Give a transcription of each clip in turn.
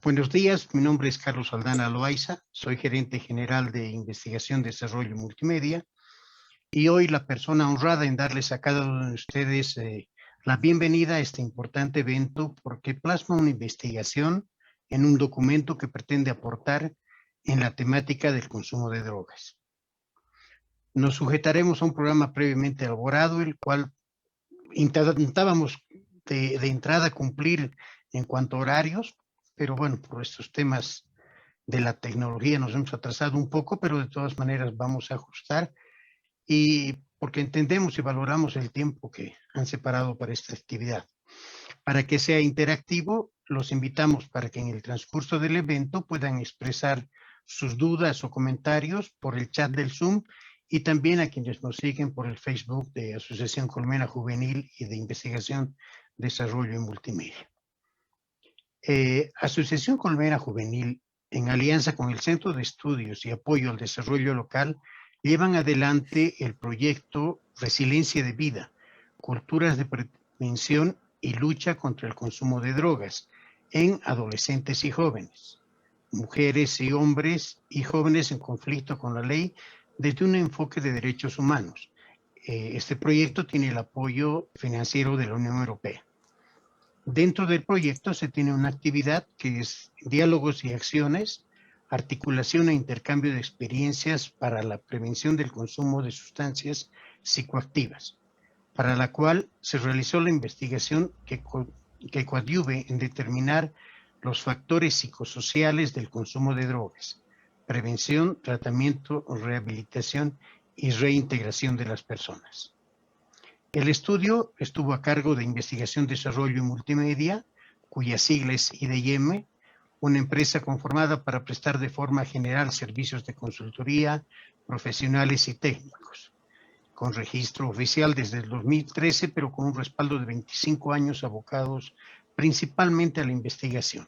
Buenos días, mi nombre es Carlos Aldana Loaiza, soy gerente general de Investigación, Desarrollo y Multimedia, y hoy la persona honrada en darles a cada uno de ustedes la bienvenida a este importante evento porque plasma una investigación en un documento que pretende aportar en la temática del consumo de drogas. Nos sujetaremos a un programa previamente elaborado, el cual intentábamos de entrada cumplir en cuanto a horarios, pero bueno, por estos temas de la tecnología nos hemos atrasado un poco, pero de todas maneras vamos a ajustar y porque entendemos y valoramos el tiempo que han separado para esta actividad. Para que sea interactivo, los invitamos para que en el transcurso del evento puedan expresar sus dudas o comentarios por el chat del Zoom y también a quienes nos siguen por el Facebook de Asociación Colmena Juvenil y de Investigación, Desarrollo y Multimedia. Asociación Colmena Juvenil, en alianza con el Centro de Estudios y Apoyo al Desarrollo Local, llevan adelante el proyecto Resiliencia de Vida, Culturas de Prevención y Lucha contra el Consumo de Drogas en adolescentes y jóvenes, mujeres y hombres y jóvenes en conflicto con la ley desde un enfoque de derechos humanos. Este proyecto tiene el apoyo financiero de la Unión Europea. Dentro del proyecto se tiene una actividad que es diálogos y acciones, articulación e intercambio de experiencias para la prevención del consumo de sustancias psicoactivas, para la cual se realizó la investigación que coadyuve en determinar los factores psicosociales del consumo de drogas, prevención, tratamiento, rehabilitación y reintegración de las personas. El estudio estuvo a cargo de Investigación, Desarrollo y Multimedia, cuya sigla es IDM, una empresa conformada para prestar de forma general servicios de consultoría, profesionales y técnicos, con registro oficial desde el 2013, pero con un respaldo de 25 años abocados principalmente a la investigación,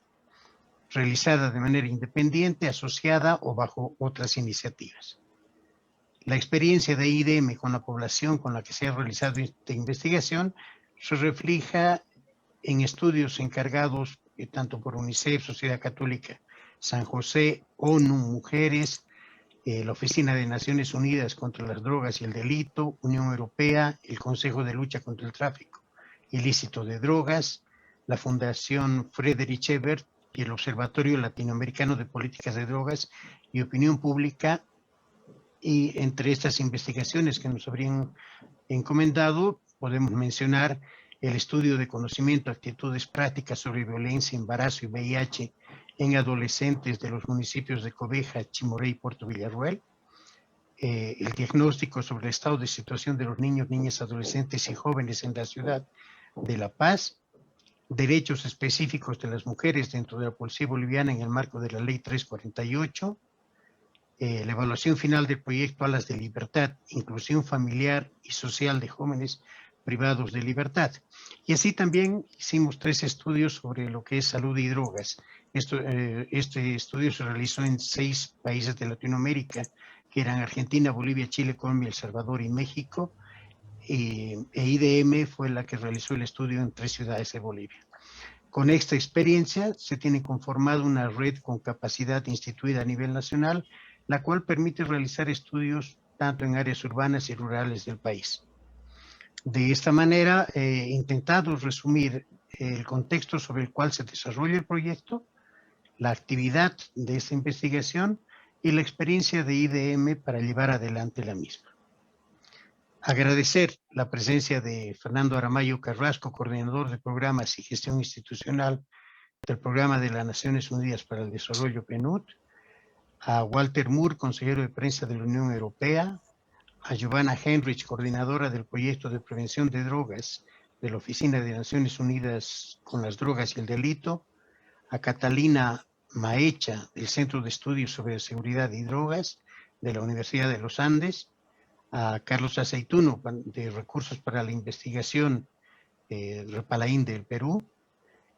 realizada de manera independiente, asociada o bajo otras iniciativas. La experiencia de IDM con la población con la que se ha realizado esta investigación se refleja en estudios encargados tanto por UNICEF, Sociedad Católica San José, ONU, Mujeres, la Oficina de Naciones Unidas contra las Drogas y el Delito, Unión Europea, el Consejo de Lucha contra el Tráfico Ilícito de Drogas, la Fundación Friedrich Ebert y el Observatorio Latinoamericano de Políticas de Drogas y Opinión Pública. Y entre estas investigaciones que nos habrían encomendado, podemos mencionar el estudio de conocimiento, actitudes prácticas sobre violencia, embarazo y VIH en adolescentes de los municipios de Coveja, Chimoré y Puerto Villarroel, el diagnóstico sobre el estado de situación de los niños, niñas, adolescentes y jóvenes en la ciudad de La Paz, derechos específicos de las mujeres dentro de la policía boliviana en el marco de la Ley 348, la evaluación final del proyecto Alas de Libertad, inclusión familiar y social de jóvenes privados de libertad. Y así también hicimos 3 estudios sobre lo que es salud y drogas. Este estudio se realizó en 6 países de Latinoamérica, que eran Argentina, Bolivia, Chile, Colombia, El Salvador y México. E IDM fue la que realizó el estudio en 3 ciudades de Bolivia. Con esta experiencia se tiene conformada una red con capacidad instituida a nivel nacional, la cual permite realizar estudios tanto en áreas urbanas y rurales del país. De esta manera, he intentado resumir el contexto sobre el cual se desarrolla el proyecto, la actividad de esta investigación y la experiencia de IDM para llevar adelante la misma. Agradecer la presencia de Fernando Aramayo Carrasco, coordinador de programas y gestión institucional del Programa de las Naciones Unidas para el Desarrollo PNUD, a Walter Moore, consejero de prensa de la Unión Europea, a Giovanna Henrich, coordinadora del proyecto de prevención de drogas de la Oficina de Naciones Unidas con las Drogas y el Delito, a Catalina Maecha, del Centro de Estudios sobre Seguridad y Drogas de la Universidad de los Andes, a Carlos Aceituno, de Recursos para la Investigación, Repalaín del Perú,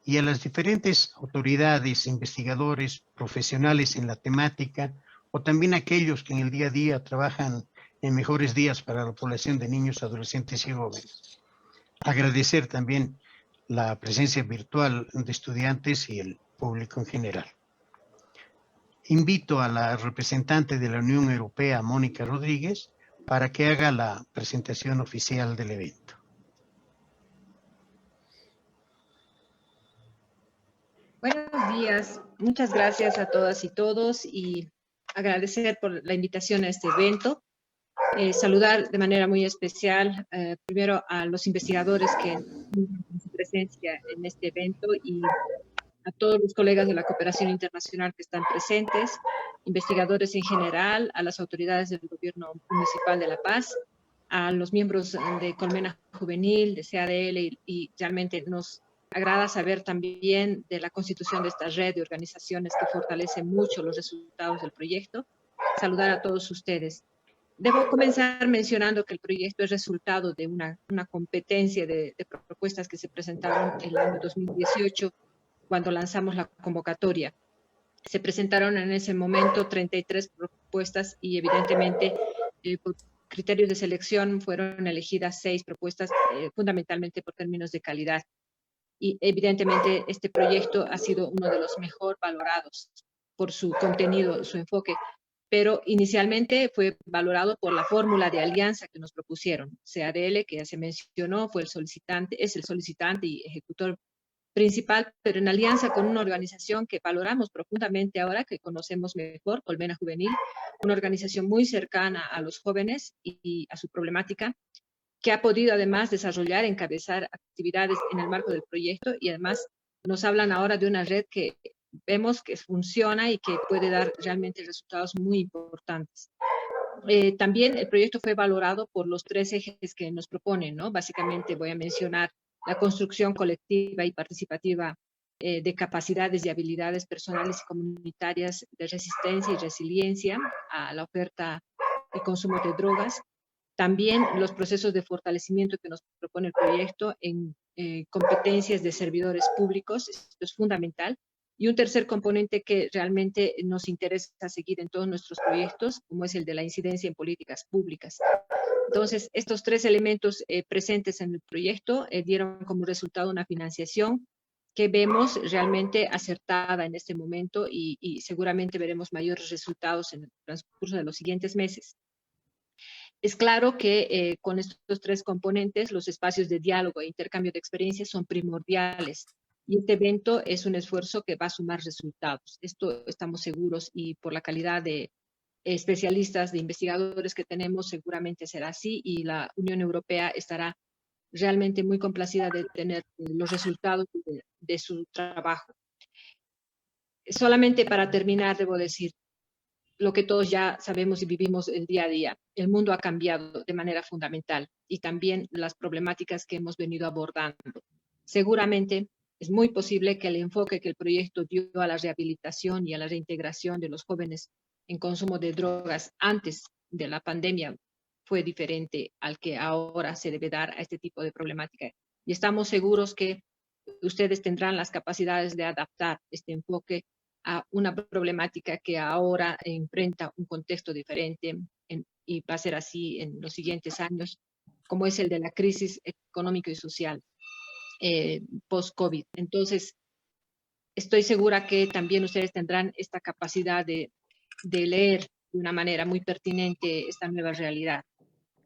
y a las diferentes autoridades, investigadores, profesionales en la temática, o también aquellos que en el día a día trabajan en mejores días para la población de niños, adolescentes y jóvenes. Agradecer también la presencia virtual de estudiantes y el público en general. Invito a la representante de la Unión Europea, Mónica Rodríguez, para que haga la presentación oficial del evento. Buenos días, muchas gracias a todas y todos y agradecer por la invitación a este evento. Saludar de manera muy especial primero a los investigadores que tienen su presencia en este evento y a todos los colegas de la cooperación internacional que están presentes, investigadores en general, a las autoridades del Gobierno Municipal de La Paz, a los miembros de Colmena Juvenil, de CADL y realmente nos agrada saber también de la constitución de esta red de organizaciones que fortalece mucho los resultados del proyecto. Saludar a todos ustedes. Debo comenzar mencionando que el proyecto es resultado de una competencia de propuestas que se presentaron en el año 2018 cuando lanzamos la convocatoria. Se presentaron en ese momento 33 propuestas y evidentemente por criterios de selección fueron elegidas 6 propuestas fundamentalmente por términos de calidad. Y evidentemente este proyecto ha sido uno de los mejor valorados por su contenido, su enfoque, pero inicialmente fue valorado por la fórmula de alianza que nos propusieron. CADL, que ya se mencionó, fue el solicitante, es el solicitante y ejecutor principal, pero en alianza con una organización que valoramos profundamente ahora, que conocemos mejor, Colmena Juvenil, una organización muy cercana a los jóvenes y a su problemática, que ha podido además desarrollar, encabezar actividades en el marco del proyecto y además nos hablan ahora de una red que vemos que funciona y que puede dar realmente resultados muy importantes. También el proyecto fue valorado por los 3 ejes que nos proponen, ¿no? Básicamente voy a mencionar la construcción colectiva y participativa de capacidades y habilidades personales y comunitarias de resistencia y resiliencia a la oferta y consumo de drogas. También los procesos de fortalecimiento que nos propone el proyecto en competencias de servidores públicos, esto es fundamental. Y un tercer componente que realmente nos interesa seguir en todos nuestros proyectos, como es el de la incidencia en políticas públicas. Entonces, estos 3 elementos presentes en el proyecto dieron como resultado una financiación que vemos realmente acertada en este momento y seguramente veremos mayores resultados en el transcurso de los siguientes meses. Es claro que con estos 3 componentes, los espacios de diálogo e intercambio de experiencias son primordiales. Y este evento es un esfuerzo que va a sumar resultados. Esto estamos seguros y por la calidad de especialistas, de investigadores que tenemos, seguramente será así y la Unión Europea estará realmente muy complacida de tener los resultados de su trabajo. Solamente para terminar, debo decir lo que todos ya sabemos y vivimos el día a día. El mundo ha cambiado de manera fundamental y también las problemáticas que hemos venido abordando. Seguramente es muy posible que el enfoque que el proyecto dio a la rehabilitación y a la reintegración de los jóvenes en consumo de drogas antes de la pandemia fue diferente al que ahora se debe dar a este tipo de problemática. Y estamos seguros que ustedes tendrán las capacidades de adaptar este enfoque a una problemática que ahora enfrenta un contexto diferente y va a ser así en los siguientes años, como es el de la crisis económica y social post-COVID. Entonces, estoy segura que también ustedes tendrán esta capacidad de leer de una manera muy pertinente esta nueva realidad.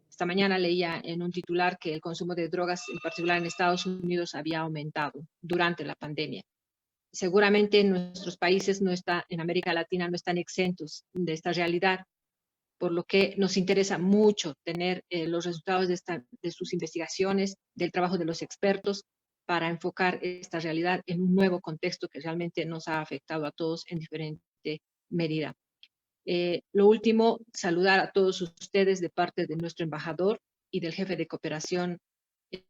Esta mañana leía en un titular que el consumo de drogas, en particular en Estados Unidos, había aumentado durante la pandemia. Seguramente nuestros países en América Latina no están exentos de esta realidad, por lo que nos interesa mucho tener los resultados de sus investigaciones, del trabajo de los expertos, para enfocar esta realidad en un nuevo contexto que realmente nos ha afectado a todos en diferente medida. Lo último, saludar a todos ustedes de parte de nuestro embajador y del jefe de cooperación,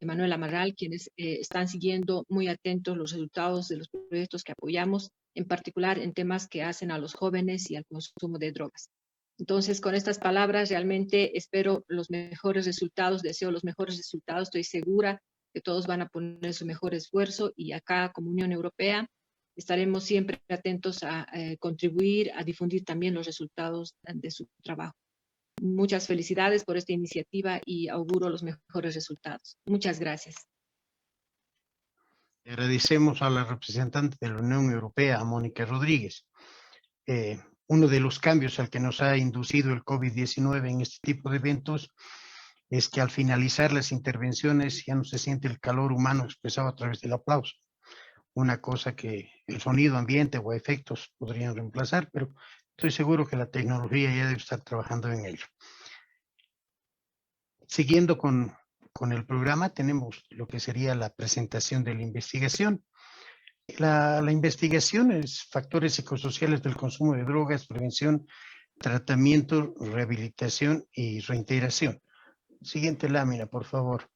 Manuel Amaral, quienes están siguiendo muy atentos los resultados de los proyectos que apoyamos, en particular en temas que hacen a los jóvenes y al consumo de drogas. Entonces, con estas palabras, realmente espero los mejores resultados, deseo los mejores resultados, estoy segura que todos van a poner su mejor esfuerzo y acá, como Unión Europea, estaremos siempre atentos a contribuir, a difundir también los resultados de su trabajo. Muchas felicidades por esta iniciativa y auguro los mejores resultados. Muchas gracias. Agradecemos a la representante de la Unión Europea, a Mónica Rodríguez. Uno de los cambios al que nos ha inducido el COVID-19 en este tipo de eventos es que al finalizar las intervenciones ya no se siente el calor humano expresado a través del aplauso. Una cosa que el sonido ambiente o efectos podrían reemplazar, pero estoy seguro que la tecnología ya debe estar trabajando en ello. Siguiendo con el programa, tenemos lo que sería la presentación de la investigación. La investigación es factores psicosociales del consumo de drogas, prevención, tratamiento, rehabilitación y reintegración. Siguiente lámina, por favor.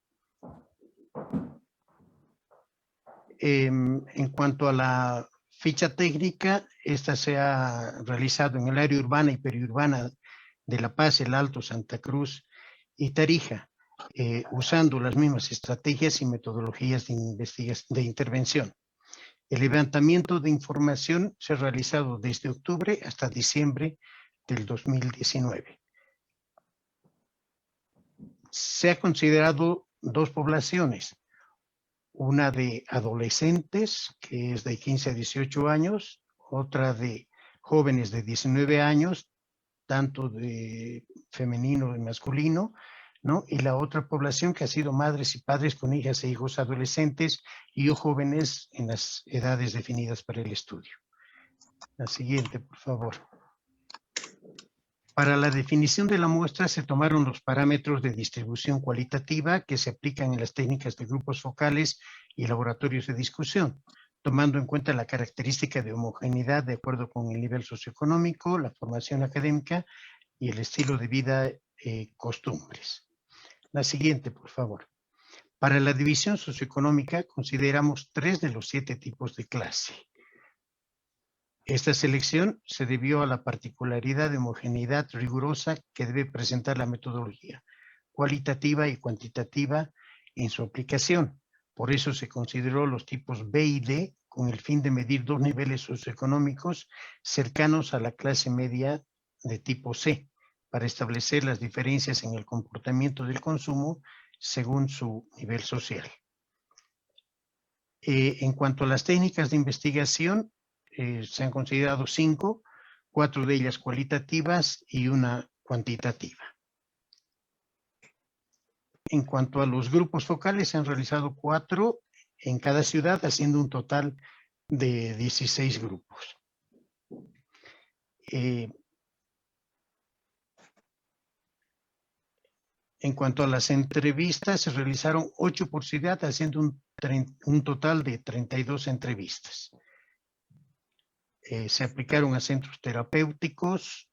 En cuanto a la ficha técnica, esta se ha realizado en el área urbana y periurbana de La Paz, El Alto, Santa Cruz y Tarija, usando las mismas estrategias y metodologías de intervención. El levantamiento de información se ha realizado desde octubre hasta diciembre del 2019. Se ha considerado dos poblaciones, una de adolescentes, que es de 15 a 18 años, otra de jóvenes de 19 años, tanto de femenino y masculino, ¿no? Y la otra población que ha sido madres y padres con hijas e hijos adolescentes y o jóvenes en las edades definidas para el estudio. La siguiente, por favor. Para la definición de la muestra se tomaron los parámetros de distribución cualitativa que se aplican en las técnicas de grupos focales y laboratorios de discusión, tomando en cuenta la característica de homogeneidad de acuerdo con el nivel socioeconómico, la formación académica y el estilo de vida, costumbres. La siguiente, por favor. Para la división socioeconómica consideramos 3 de los 7 tipos de clase. Esta selección se debió a la particularidad de homogeneidad rigurosa que debe presentar la metodología cualitativa y cuantitativa en su aplicación. Por eso se consideró los tipos B y D con el fin de medir 2 niveles socioeconómicos cercanos a la clase media de tipo C, para establecer las diferencias en el comportamiento del consumo según su nivel social. En cuanto a las técnicas de investigación, se han considerado 5, 4 de ellas cualitativas y una cuantitativa. En cuanto a los grupos focales, se han realizado 4 en cada ciudad, haciendo un total de 16 grupos. En cuanto a las entrevistas, se realizaron 8 por ciudad, haciendo un total de 32 entrevistas. Se aplicaron a centros terapéuticos,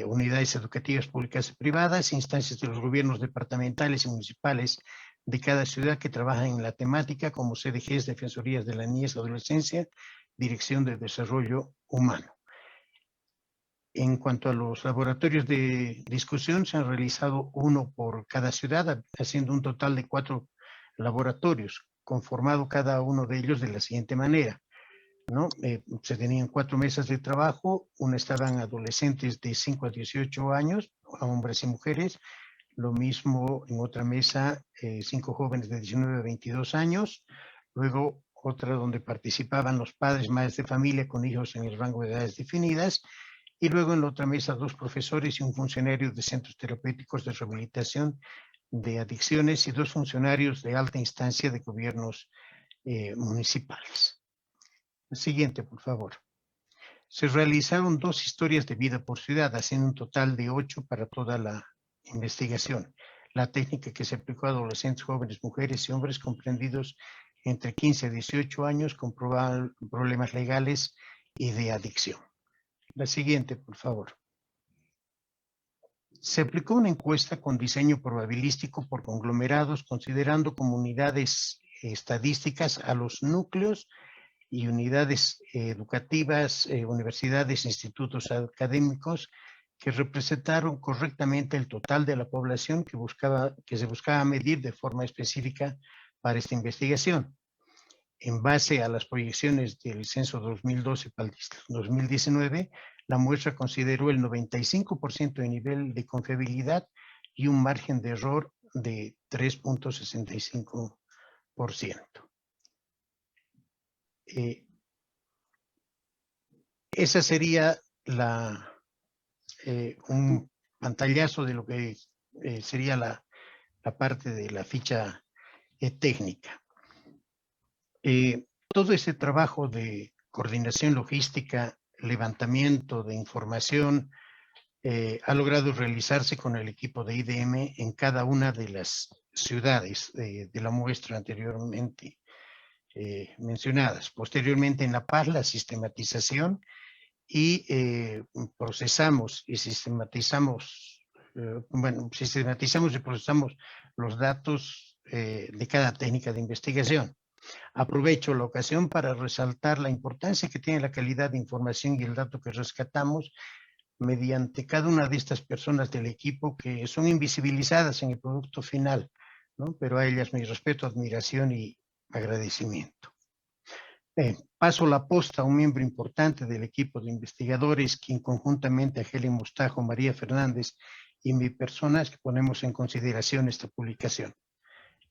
unidades educativas públicas y privadas, instancias de los gobiernos departamentales y municipales de cada ciudad que trabajan en la temática, como CDGs, Defensorías de la Niñez y Adolescencia, Dirección de Desarrollo Humano. En cuanto a los laboratorios de discusión, se han realizado 1 por cada ciudad, haciendo un total de 4 laboratorios, conformado cada uno de ellos de la siguiente manera, ¿no? Se tenían 4 mesas de trabajo, una estaban adolescentes de 5 a 18 años, a hombres y mujeres, lo mismo en otra mesa, 5 jóvenes de 19 a 22 años, luego otra donde participaban los padres, madres de familia con hijos en el rango de edades definidas, y luego en la otra mesa 2 profesores y un funcionario de centros terapéuticos de rehabilitación de adicciones y 2 funcionarios de alta instancia de gobiernos municipales. Siguiente, por favor. Se realizaron 2 historias de vida por ciudad, haciendo un total de 8 para toda la investigación. La técnica que se aplicó a adolescentes, jóvenes, mujeres y hombres comprendidos entre 15 a 18 años con problemas legales y de adicción. La siguiente, por favor. Se aplicó una encuesta con diseño probabilístico por conglomerados, considerando como unidades estadísticas a los núcleos y unidades educativas, universidades, institutos académicos que representaron correctamente el total de la población que se buscaba medir de forma específica para esta investigación. En base a las proyecciones del censo 2012 para el 2019, la muestra consideró el 95% de nivel de confiabilidad y un margen de error de 3.65%. Esa sería un pantallazo de lo que sería la parte de la ficha técnica. Todo ese trabajo de coordinación logística, levantamiento de información, ha logrado realizarse con el equipo de IDM en cada una de las ciudades de la muestra anteriormente mencionadas. Posteriormente en La Paz, la sistematización y procesamos y sistematizamos y procesamos los datos de cada técnica de investigación. Aprovecho la ocasión para resaltar la importancia que tiene la calidad de información y el dato que rescatamos mediante cada una de estas personas del equipo que son invisibilizadas en el producto final, ¿no? Pero a ellas mi respeto, admiración y agradecimiento. Paso la posta a un miembro importante del equipo de investigadores, quien conjuntamente a Helen Mostajo, María Fernández y mi persona es que ponemos en consideración esta publicación.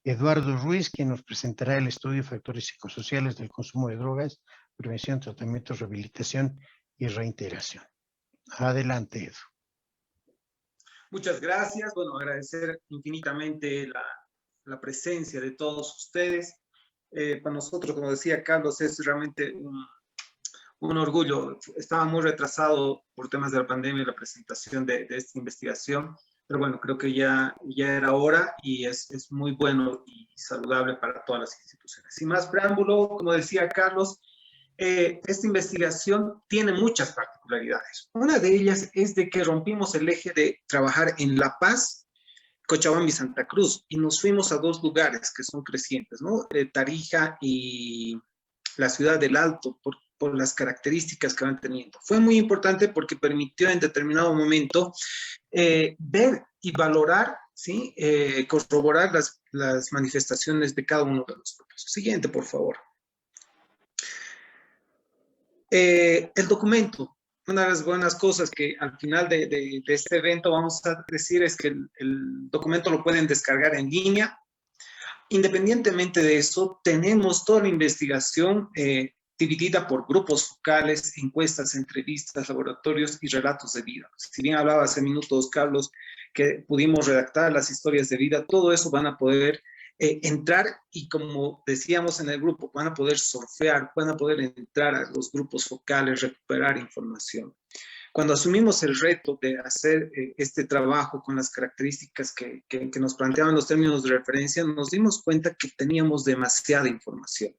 Eduardo Ruiz, quien nos presentará el estudio de factores psicosociales del consumo de drogas, prevención, tratamiento, rehabilitación y reintegración. Adelante, Edu. Muchas gracias. Bueno, agradecer infinitamente la presencia de todos ustedes. Para nosotros, como decía Carlos, es realmente un orgullo. Estaba muy retrasado por temas de la pandemia la presentación de esta investigación, pero bueno, creo que ya era hora y es muy bueno y saludable para todas las instituciones. Sin más preámbulo, como decía Carlos, esta investigación tiene muchas particularidades. Una de ellas es de que rompimos el eje de trabajar en La Paz, Cochabamba y Santa Cruz, y nos fuimos a dos lugares que son crecientes, ¿no? Tarija y la ciudad del Alto, por las características que van teniendo. Fue muy importante porque permitió en determinado momento ver y valorar, ¿sí? Corroborar las manifestaciones de cada uno de los procesos. Siguiente, por favor. El documento. Una de las buenas cosas que al final de este evento vamos a decir es que el documento lo pueden descargar en línea. Independientemente de eso, tenemos toda la investigación dividida por grupos focales, encuestas, entrevistas, laboratorios y relatos de vida. Si bien hablaba hace minutos, Carlos, que pudimos redactar las historias de vida, todo eso van a poder entrar y, como decíamos en el grupo, van a poder surfear, van a poder entrar a los grupos focales, recuperar información. Cuando asumimos el reto de hacer este trabajo con las características que nos planteaban los términos de referencia, nos dimos cuenta que teníamos demasiada información.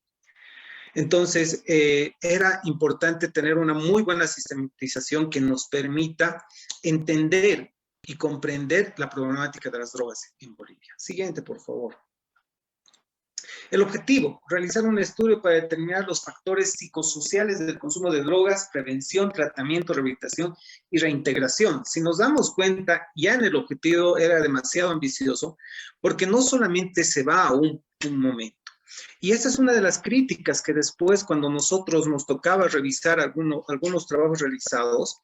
Entonces, era importante tener una muy buena sistematización que nos permita entender y comprender la problemática de las drogas en Bolivia. Siguiente, por favor. El objetivo, realizar un estudio para determinar los factores psicosociales del consumo de drogas, prevención, tratamiento, rehabilitación y reintegración. Si nos damos cuenta, ya en el objetivo era demasiado ambicioso, porque no solamente se va a un momento. Y esa es una de las críticas que después, cuando nosotros nos tocaba revisar algunos trabajos realizados,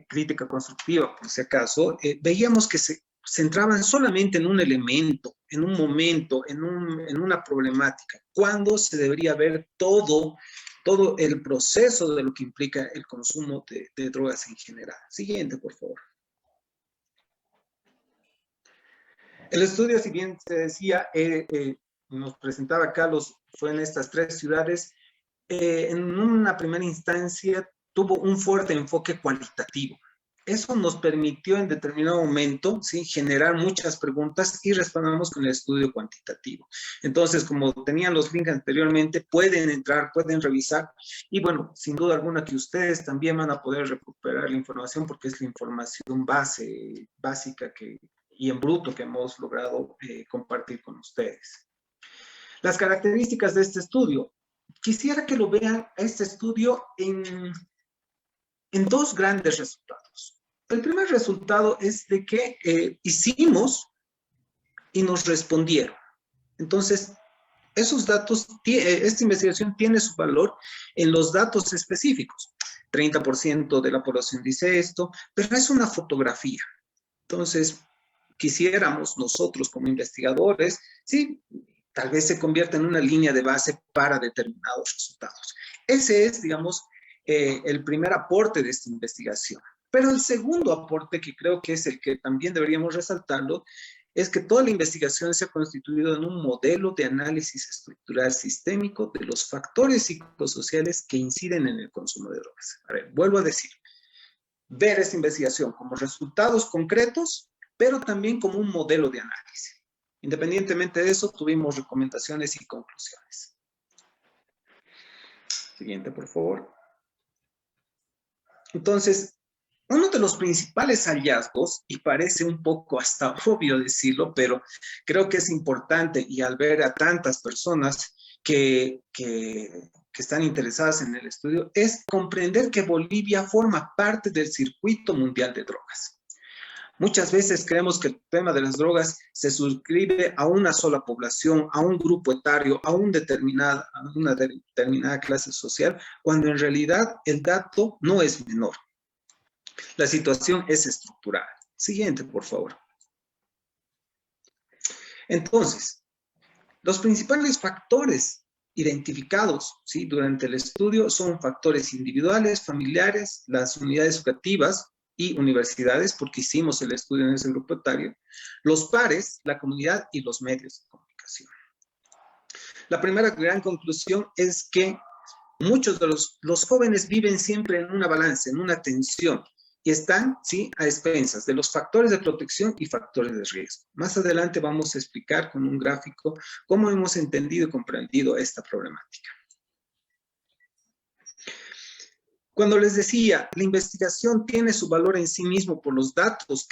crítica constructiva, por si acaso, veíamos que se centraban solamente en un elemento, en un momento, en una problemática, cuando se debería ver todo el proceso de lo que implica el consumo de drogas en general. Siguiente, por favor. El estudio, si bien se decía, nos presentaba Carlos, fue en estas 3 ciudades, en una primera instancia tuvo un fuerte enfoque cualitativo. Eso nos permitió en determinado momento, ¿sí?, generar muchas preguntas y respondamos con el estudio cuantitativo. Entonces, como tenían los links anteriormente, pueden entrar, pueden revisar y bueno, sin duda alguna que ustedes también van a poder recuperar la información porque es la información básica y en bruto que hemos logrado compartir con ustedes. Las características de este estudio. Quisiera que lo vean este estudio en 2 grandes resultados. El primer resultado es de que hicimos y nos respondieron. Entonces, esos datos, esta investigación tiene su valor en los datos específicos. 30% de la población dice esto, pero es una fotografía. Entonces, quisiéramos nosotros como investigadores, sí, tal vez se convierta en una línea de base para determinados resultados. Ese es, digamos, el primer aporte de esta investigación. Pero el segundo aporte, que creo que es el que también deberíamos resaltarlo, es que toda la investigación se ha constituido en un modelo de análisis estructural sistémico de los factores psicosociales que inciden en el consumo de drogas. A ver, vuelvo a decir, ver esta investigación como resultados concretos, pero también como un modelo de análisis. Independientemente de eso, tuvimos recomendaciones y conclusiones. Siguiente, por favor. Entonces, uno de los principales hallazgos, y parece un poco hasta obvio decirlo, pero creo que es importante, y al ver a tantas personas que están interesadas en el estudio, es comprender que Bolivia forma parte del circuito mundial de drogas. Muchas veces creemos que el tema de las drogas se suscribe a una sola población, a un grupo etario, a una determinada clase social, cuando en realidad el dato no es menor. La situación es estructural. Siguiente, por favor. Entonces, los principales factores identificados, ¿sí?, durante el estudio son factores individuales, familiares, las unidades educativas y universidades, porque hicimos el estudio en ese grupo etario, los pares, la comunidad y los medios de comunicación. La primera gran conclusión es que muchos de los jóvenes viven siempre en una balanza, en una tensión, y están, ¿sí?, a expensas de los factores de protección y factores de riesgo. Más adelante vamos a explicar con un gráfico cómo hemos entendido y comprendido esta problemática. Cuando les decía, la investigación tiene su valor en sí mismo por los datos,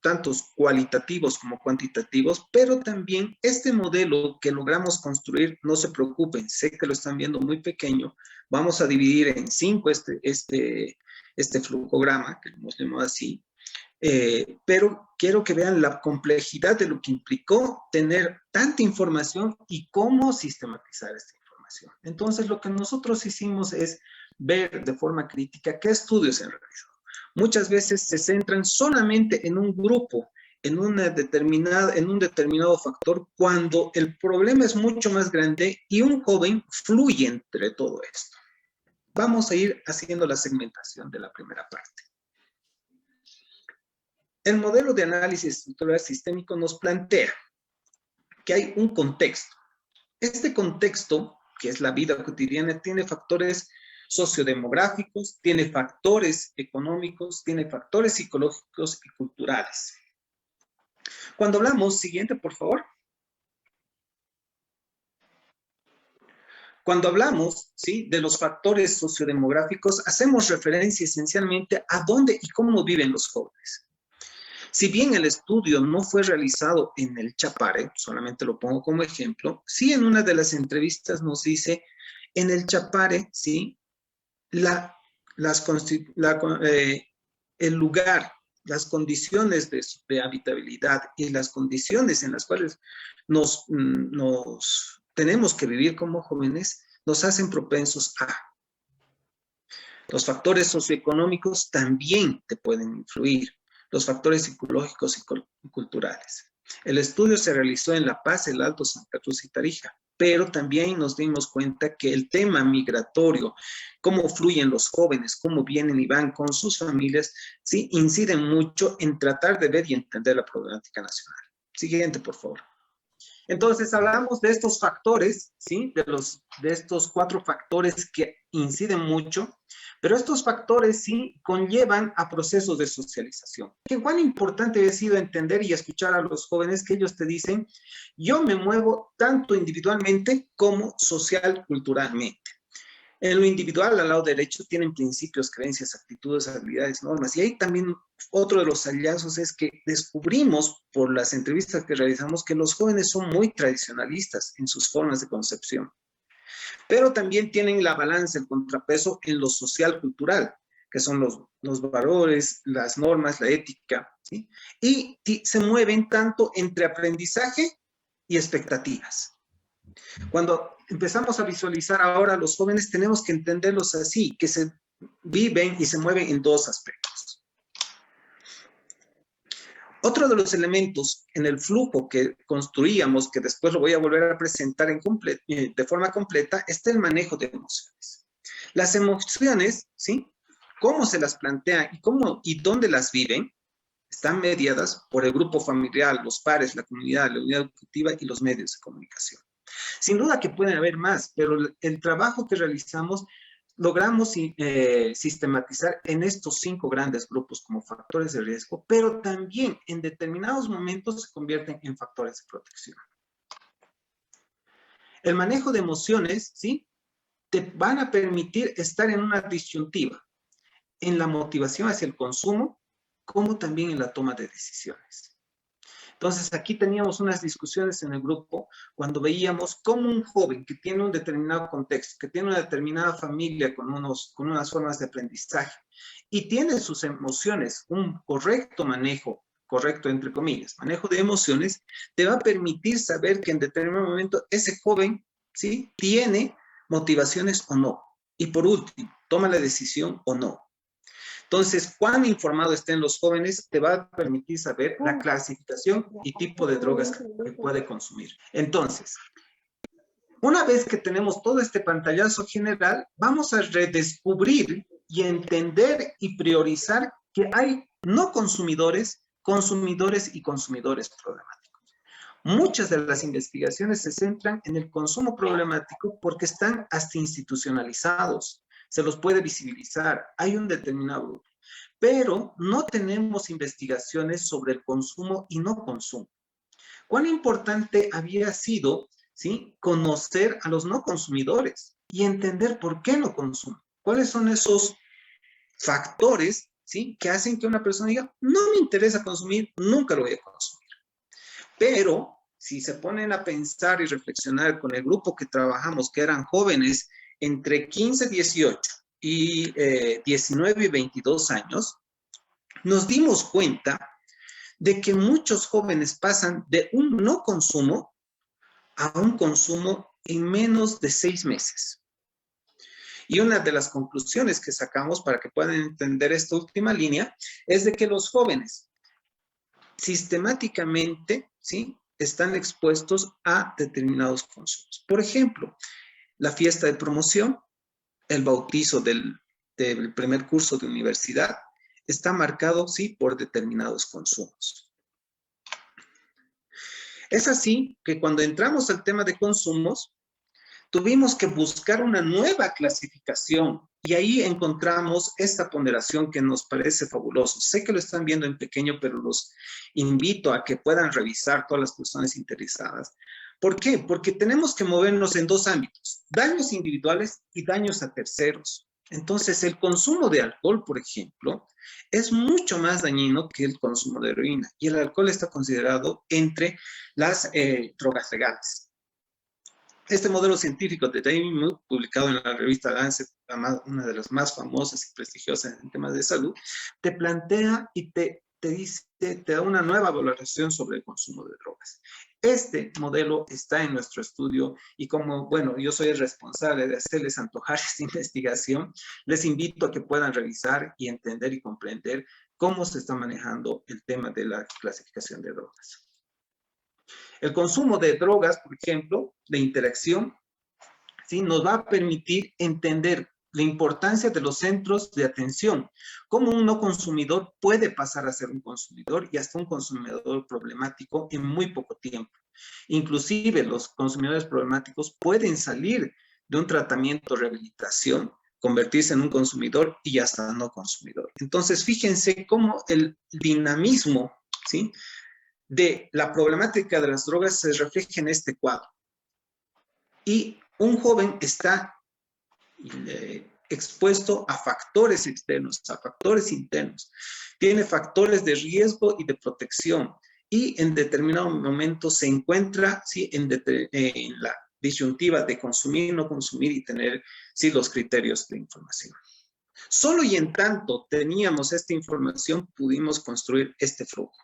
tantos cualitativos como cuantitativos, pero también este modelo que logramos construir, no se preocupen, sé que lo están viendo muy pequeño, vamos a dividir en 5 este flucograma, que lo hemos llamado así, pero quiero que vean la complejidad de lo que implicó tener tanta información y cómo sistematizar esta información. Entonces, lo que nosotros hicimos es ver de forma crítica qué estudios se han realizado. Muchas veces se centran solamente en un grupo, en un determinado factor, cuando el problema es mucho más grande y un joven fluye entre todo esto. Vamos a ir haciendo la segmentación de la primera parte. El modelo de análisis estructural sistémico nos plantea que hay un contexto. Este contexto, que es la vida cotidiana, tiene factores sociodemográficos, tiene factores económicos, tiene factores psicológicos y culturales. Cuando hablamos, siguiente por favor. Cuando hablamos, ¿sí?, de los factores sociodemográficos, hacemos referencia esencialmente a dónde y cómo viven los jóvenes. Si bien el estudio no fue realizado en el Chapare, solamente lo pongo como ejemplo, sí en una de las entrevistas nos dice, en el Chapare, ¿sí?, el lugar, las condiciones de habitabilidad y las condiciones en las cuales nos tenemos que vivir como jóvenes nos hacen propensos a. Los factores socioeconómicos también te pueden influir, los factores psicológicos y culturales. El estudio se realizó en La Paz, El Alto, Santa Cruz y Tarija, pero también nos dimos cuenta que el tema migratorio, cómo fluyen los jóvenes, cómo vienen y van con sus familias, sí, inciden mucho en tratar de ver y entender la problemática nacional. Siguiente, por favor. Entonces, hablamos de estos factores, ¿sí?, de estos 4 factores que inciden mucho, pero estos factores sí conllevan a procesos de socialización. Que cuán importante ha sido entender y escuchar a los jóvenes que ellos te dicen, yo me muevo tanto individualmente como social, culturalmente. En lo individual, al lado derecho, tienen principios, creencias, actitudes, habilidades, normas. Y ahí también otro de los hallazgos es que descubrimos por las entrevistas que realizamos que los jóvenes son muy tradicionalistas en sus formas de concepción. Pero también tienen la balanza, el contrapeso en lo social-cultural, que son los valores, las normas, la ética, ¿sí? Y se mueven tanto entre aprendizaje y expectativas. Cuando empezamos a visualizar ahora a los jóvenes, tenemos que entenderlos así, que se viven y se mueven en 2 aspectos. Otro de los elementos en el flujo que construíamos, que después lo voy a volver a presentar de forma completa, está el manejo de emociones. Las emociones, ¿sí? Cómo se las plantean y dónde las viven, están mediadas por el grupo familiar, los pares, la comunidad, la unidad educativa y los medios de comunicación. Sin duda que pueden haber más, pero el trabajo que realizamos logramos sistematizar en estos 5 grandes grupos como factores de riesgo, pero también en determinados momentos se convierten en factores de protección. El manejo de emociones, ¿sí? Te van a permitir estar en una disyuntiva, en la motivación hacia el consumo, como también en la toma de decisiones. Entonces, aquí teníamos unas discusiones en el grupo cuando veíamos cómo un joven que tiene un determinado contexto, que tiene una determinada familia con unas formas de aprendizaje y tiene sus emociones, un correcto manejo, correcto entre comillas, manejo de emociones, te va a permitir saber que en determinado momento ese joven, ¿sí? Tiene motivaciones o no. Y por último, toma la decisión o no. Entonces, cuán informado estén los jóvenes te va a permitir saber la clasificación y tipo de drogas que puede consumir. Entonces, una vez que tenemos todo este pantallazo general, vamos a redescubrir y entender y priorizar que hay no consumidores, consumidores y consumidores problemáticos. Muchas de las investigaciones se centran en el consumo problemático porque están hasta institucionalizados. Se los puede visibilizar, hay un determinado grupo, pero no tenemos investigaciones sobre el consumo y no consumo. ¿Cuán importante había sido, ¿sí? Conocer a los no consumidores y entender por qué no consumen? ¿Cuáles son esos factores, ¿sí? Que hacen que una persona diga, no me interesa consumir, nunca lo voy a consumir? Pero si se ponen a pensar y reflexionar con el grupo que trabajamos, que eran jóvenes entre 15, 18 y 19 y 22 años, nos dimos cuenta de que muchos jóvenes pasan de un no consumo a un consumo en menos de 6 meses. Y una de las conclusiones que sacamos para que puedan entender esta última línea es de que los jóvenes sistemáticamente, ¿sí? Están expuestos a determinados consumos. Por ejemplo, la fiesta de promoción, el bautizo del primer curso de universidad, está marcado, sí, por determinados consumos. Es así que cuando entramos al tema de consumos, tuvimos que buscar una nueva clasificación y ahí encontramos esta ponderación que nos parece fabuloso. Sé que lo están viendo en pequeño, pero los invito a que puedan revisar todas las personas interesadas. ¿Por qué? Porque tenemos que movernos en 2 ámbitos, daños individuales y daños a terceros. Entonces, el consumo de alcohol, por ejemplo, es mucho más dañino que el consumo de heroína y el alcohol está considerado entre las drogas legales. Este modelo científico de David Mood, publicado en la revista Lancet, una de las más famosas y prestigiosas en temas de salud, te plantea y te da una nueva valoración sobre el consumo de drogas. Este modelo está en nuestro estudio y como, bueno, yo soy el responsable de hacerles antojar esta investigación, les invito a que puedan revisar y entender y comprender cómo se está manejando el tema de la clasificación de drogas. El consumo de drogas, por ejemplo, de interacción, ¿sí? Nos va a permitir entender la importancia de los centros de atención, cómo un no consumidor puede pasar a ser un consumidor y hasta un consumidor problemático en muy poco tiempo. Inclusive los consumidores problemáticos pueden salir de un tratamiento de rehabilitación, convertirse en un consumidor y hasta no consumidor. Entonces, fíjense cómo el dinamismo, ¿sí? De la problemática de las drogas se refleja en este cuadro. Y un joven está expuesto a factores externos, a factores internos. Tiene factores de riesgo y de protección. Y en determinado momento se encuentra, ¿sí? en la disyuntiva de consumir, no consumir y tener, ¿sí? Los criterios de información. Solo y en tanto teníamos esta información, pudimos construir este flujo.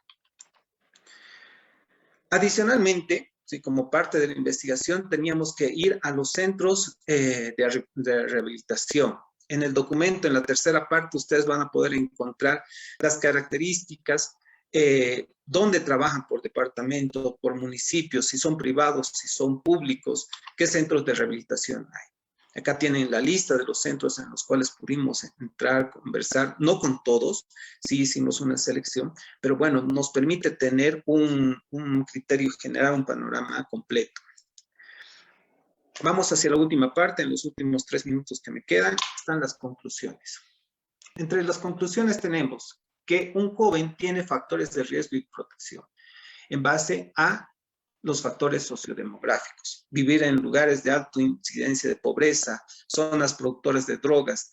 Adicionalmente, sí, como parte de la investigación, teníamos que ir a los centros de rehabilitación. En el documento, en la tercera parte, ustedes van a poder encontrar las características dónde trabajan por departamento, por municipio, si son privados, si son públicos, qué centros de rehabilitación hay. Acá tienen la lista de los centros en los cuales pudimos entrar, conversar, no con todos, sí hicimos una selección, pero bueno, nos permite tener un criterio general, un panorama completo. Vamos hacia la última parte, en los últimos 3 minutos que me quedan, están las conclusiones. Entre las conclusiones tenemos que un joven tiene factores de riesgo y protección en base a los factores sociodemográficos. Vivir en lugares de alta incidencia de pobreza, zonas productoras de drogas,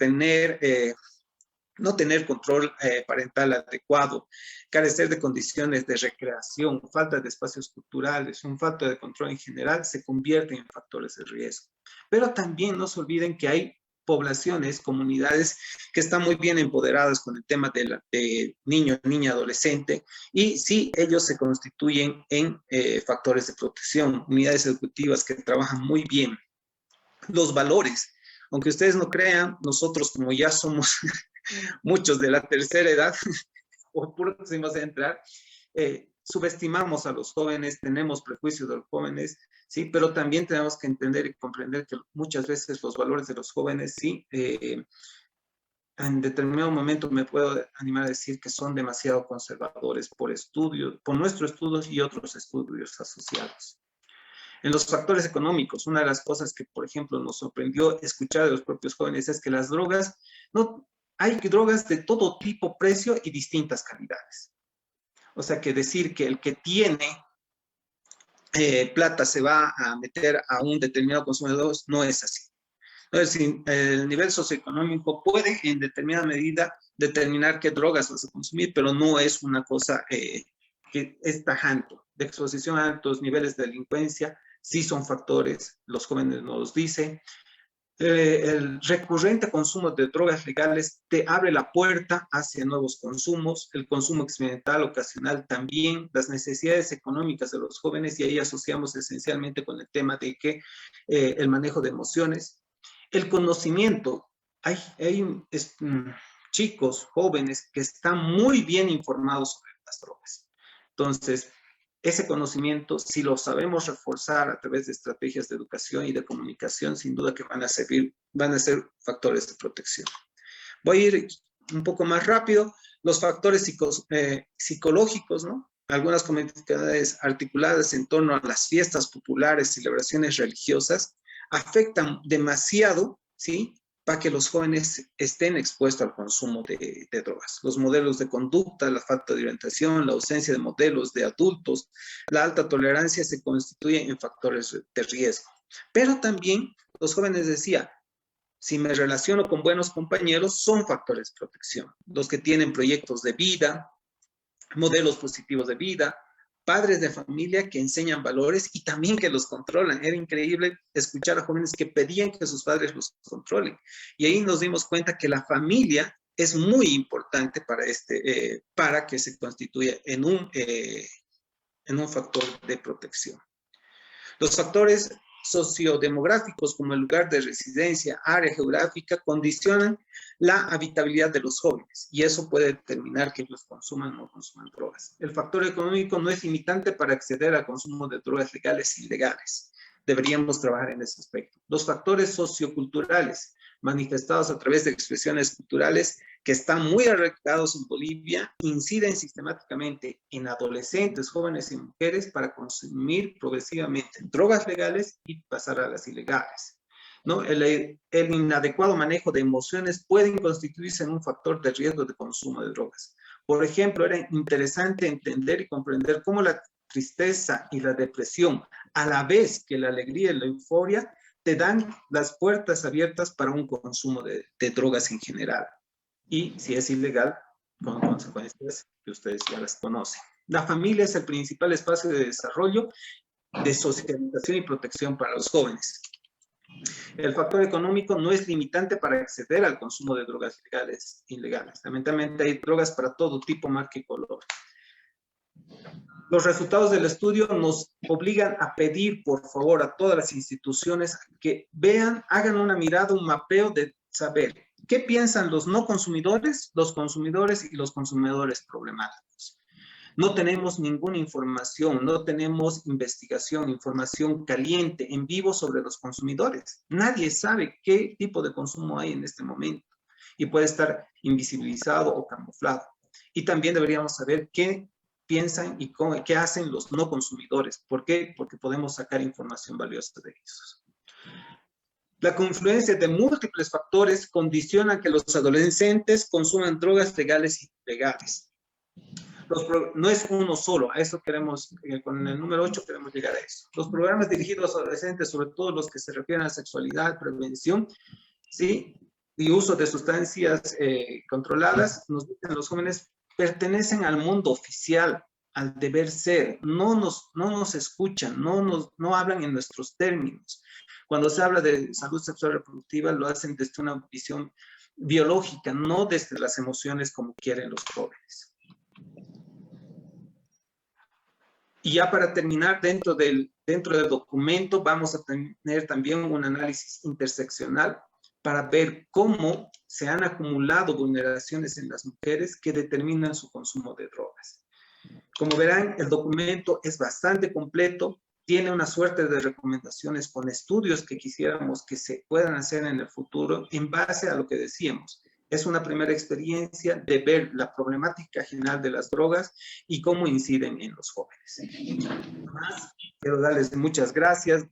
no tener control parental adecuado, carecer de condiciones de recreación, falta de espacios culturales, un falta de control en general, se convierten en factores de riesgo. Pero también no se olviden que hay poblaciones, comunidades que están muy bien empoderadas con el tema de niño, niña, adolescente, y sí, ellos se constituyen en factores de protección, unidades educativas que trabajan muy bien. Los valores, aunque ustedes no crean, nosotros como ya somos muchos de la tercera edad, o próximos a entrar, subestimamos a los jóvenes, tenemos prejuicios de los jóvenes, sí, pero también tenemos que entender y comprender que muchas veces los valores de los jóvenes, sí, en determinado momento me puedo animar a decir que son demasiado conservadores por estudios, por nuestros estudios y otros estudios asociados. En los factores económicos, una de las cosas que, por ejemplo, nos sorprendió escuchar de los propios jóvenes es que las drogas, hay drogas de todo tipo, precio y distintas calidades. O sea, que decir que el que tiene plata se va a meter a un determinado consumo de drogas no es así. Entonces, el nivel socioeconómico puede en determinada medida determinar qué drogas vas a consumir, pero no es una cosa que es tajante. De exposición a altos niveles de delincuencia sí son factores, los jóvenes nos los dicen. El recurrente consumo de drogas legales te abre la puerta hacia nuevos consumos, el consumo experimental, ocasional también, las necesidades económicas de los jóvenes, y ahí asociamos esencialmente con el tema de que el manejo de emociones, el conocimiento. Hay chicos, jóvenes que están muy bien informados sobre las drogas. Entonces, ese conocimiento, si lo sabemos reforzar a través de estrategias de educación y de comunicación, sin duda que van a ser factores de protección. Voy a ir un poco más rápido. Los factores psicológicos, ¿no? Algunas comunidades articuladas en torno a las fiestas populares, celebraciones religiosas, afectan demasiado, ¿sí?, para que los jóvenes estén expuestos al consumo de drogas. Los modelos de conducta, la falta de orientación, la ausencia de modelos de adultos, la alta tolerancia se constituyen en factores de riesgo. Pero también los jóvenes decían, si me relaciono con buenos compañeros, son factores de protección. Los que tienen proyectos de vida, modelos positivos de vida, padres de familia que enseñan valores y también que los controlan. Era increíble escuchar a jóvenes que pedían que sus padres los controlen. Y ahí nos dimos cuenta que la familia es muy importante para que se constituya en un factor de protección. Los factores sociodemográficos, como el lugar de residencia, área geográfica, condicionan la habitabilidad de los jóvenes, y eso puede determinar que ellos consuman o no consuman drogas. El factor económico no es limitante para acceder al consumo de drogas legales e ilegales. Deberíamos trabajar en ese aspecto. Los factores socioculturales, manifestados a través de expresiones culturales que están muy arraigados en Bolivia, inciden sistemáticamente en adolescentes, jóvenes y mujeres para consumir progresivamente drogas legales y pasar a las ilegales, ¿no? El inadecuado manejo de emociones pueden constituirse en un factor de riesgo de consumo de drogas. Por ejemplo, era interesante entender y comprender cómo la tristeza y la depresión, a la vez que la alegría y la euforia, te dan las puertas abiertas para un consumo de drogas en general. Y si es ilegal, con consecuencias que ustedes ya las conocen. La familia es el principal espacio de desarrollo, de socialización y protección para los jóvenes. El factor económico no es limitante para acceder al consumo de drogas legales e ilegales. Lamentablemente hay drogas para todo tipo, marca y color. Los resultados del estudio nos obligan a pedir, por favor, a todas las instituciones que vean, hagan una mirada, un mapeo de saber qué piensan los no consumidores, los consumidores y los consumidores problemáticos. No tenemos ninguna información, no tenemos investigación, información caliente, en vivo sobre los consumidores. Nadie sabe qué tipo de consumo hay en este momento y puede estar invisibilizado o camuflado. Y también deberíamos saber qué piensan y qué hacen los no consumidores. ¿Por qué? Porque podemos sacar información valiosa de ellos. La confluencia de múltiples factores condiciona que los adolescentes consuman drogas legales y ilegales. No es uno solo, a eso queremos, con el número 8 queremos llegar a eso. Los programas dirigidos a adolescentes, sobre todo los que se refieren a sexualidad, prevención, ¿sí? Y uso de sustancias controladas, nos dicen los jóvenes, pertenecen al mundo oficial, al deber ser, no nos escuchan, no hablan en nuestros términos. Cuando se habla de salud sexual reproductiva, lo hacen desde una visión biológica, no desde las emociones como quieren los jóvenes. Y ya para terminar, dentro del documento vamos a tener también un análisis interseccional para ver cómo se han acumulado vulneraciones en las mujeres que determinan su consumo de drogas. Como verán, el documento es bastante completo, tiene una suerte de recomendaciones con estudios que quisiéramos que se puedan hacer en el futuro en base a lo que decíamos. Es una primera experiencia de ver la problemática general de las drogas y cómo inciden en los jóvenes. Además, quiero darles muchas gracias.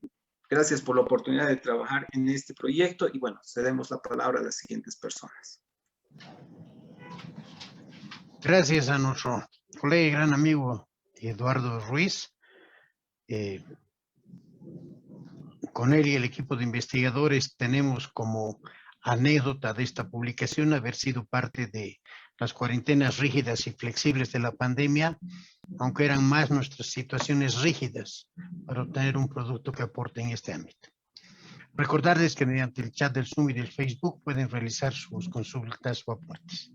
Gracias por la oportunidad de trabajar en este proyecto y bueno, cedemos la palabra a las siguientes personas. Gracias a nuestro colega y gran amigo Eduardo Ruiz. Con él y el equipo de investigadores tenemos como anécdota de esta publicación haber sido parte de las cuarentenas rígidas y flexibles de la pandemia, aunque eran más nuestras situaciones rígidas para obtener un producto que aporte en este ámbito. Recordarles que mediante el chat del Zoom y del Facebook pueden realizar sus consultas o aportes.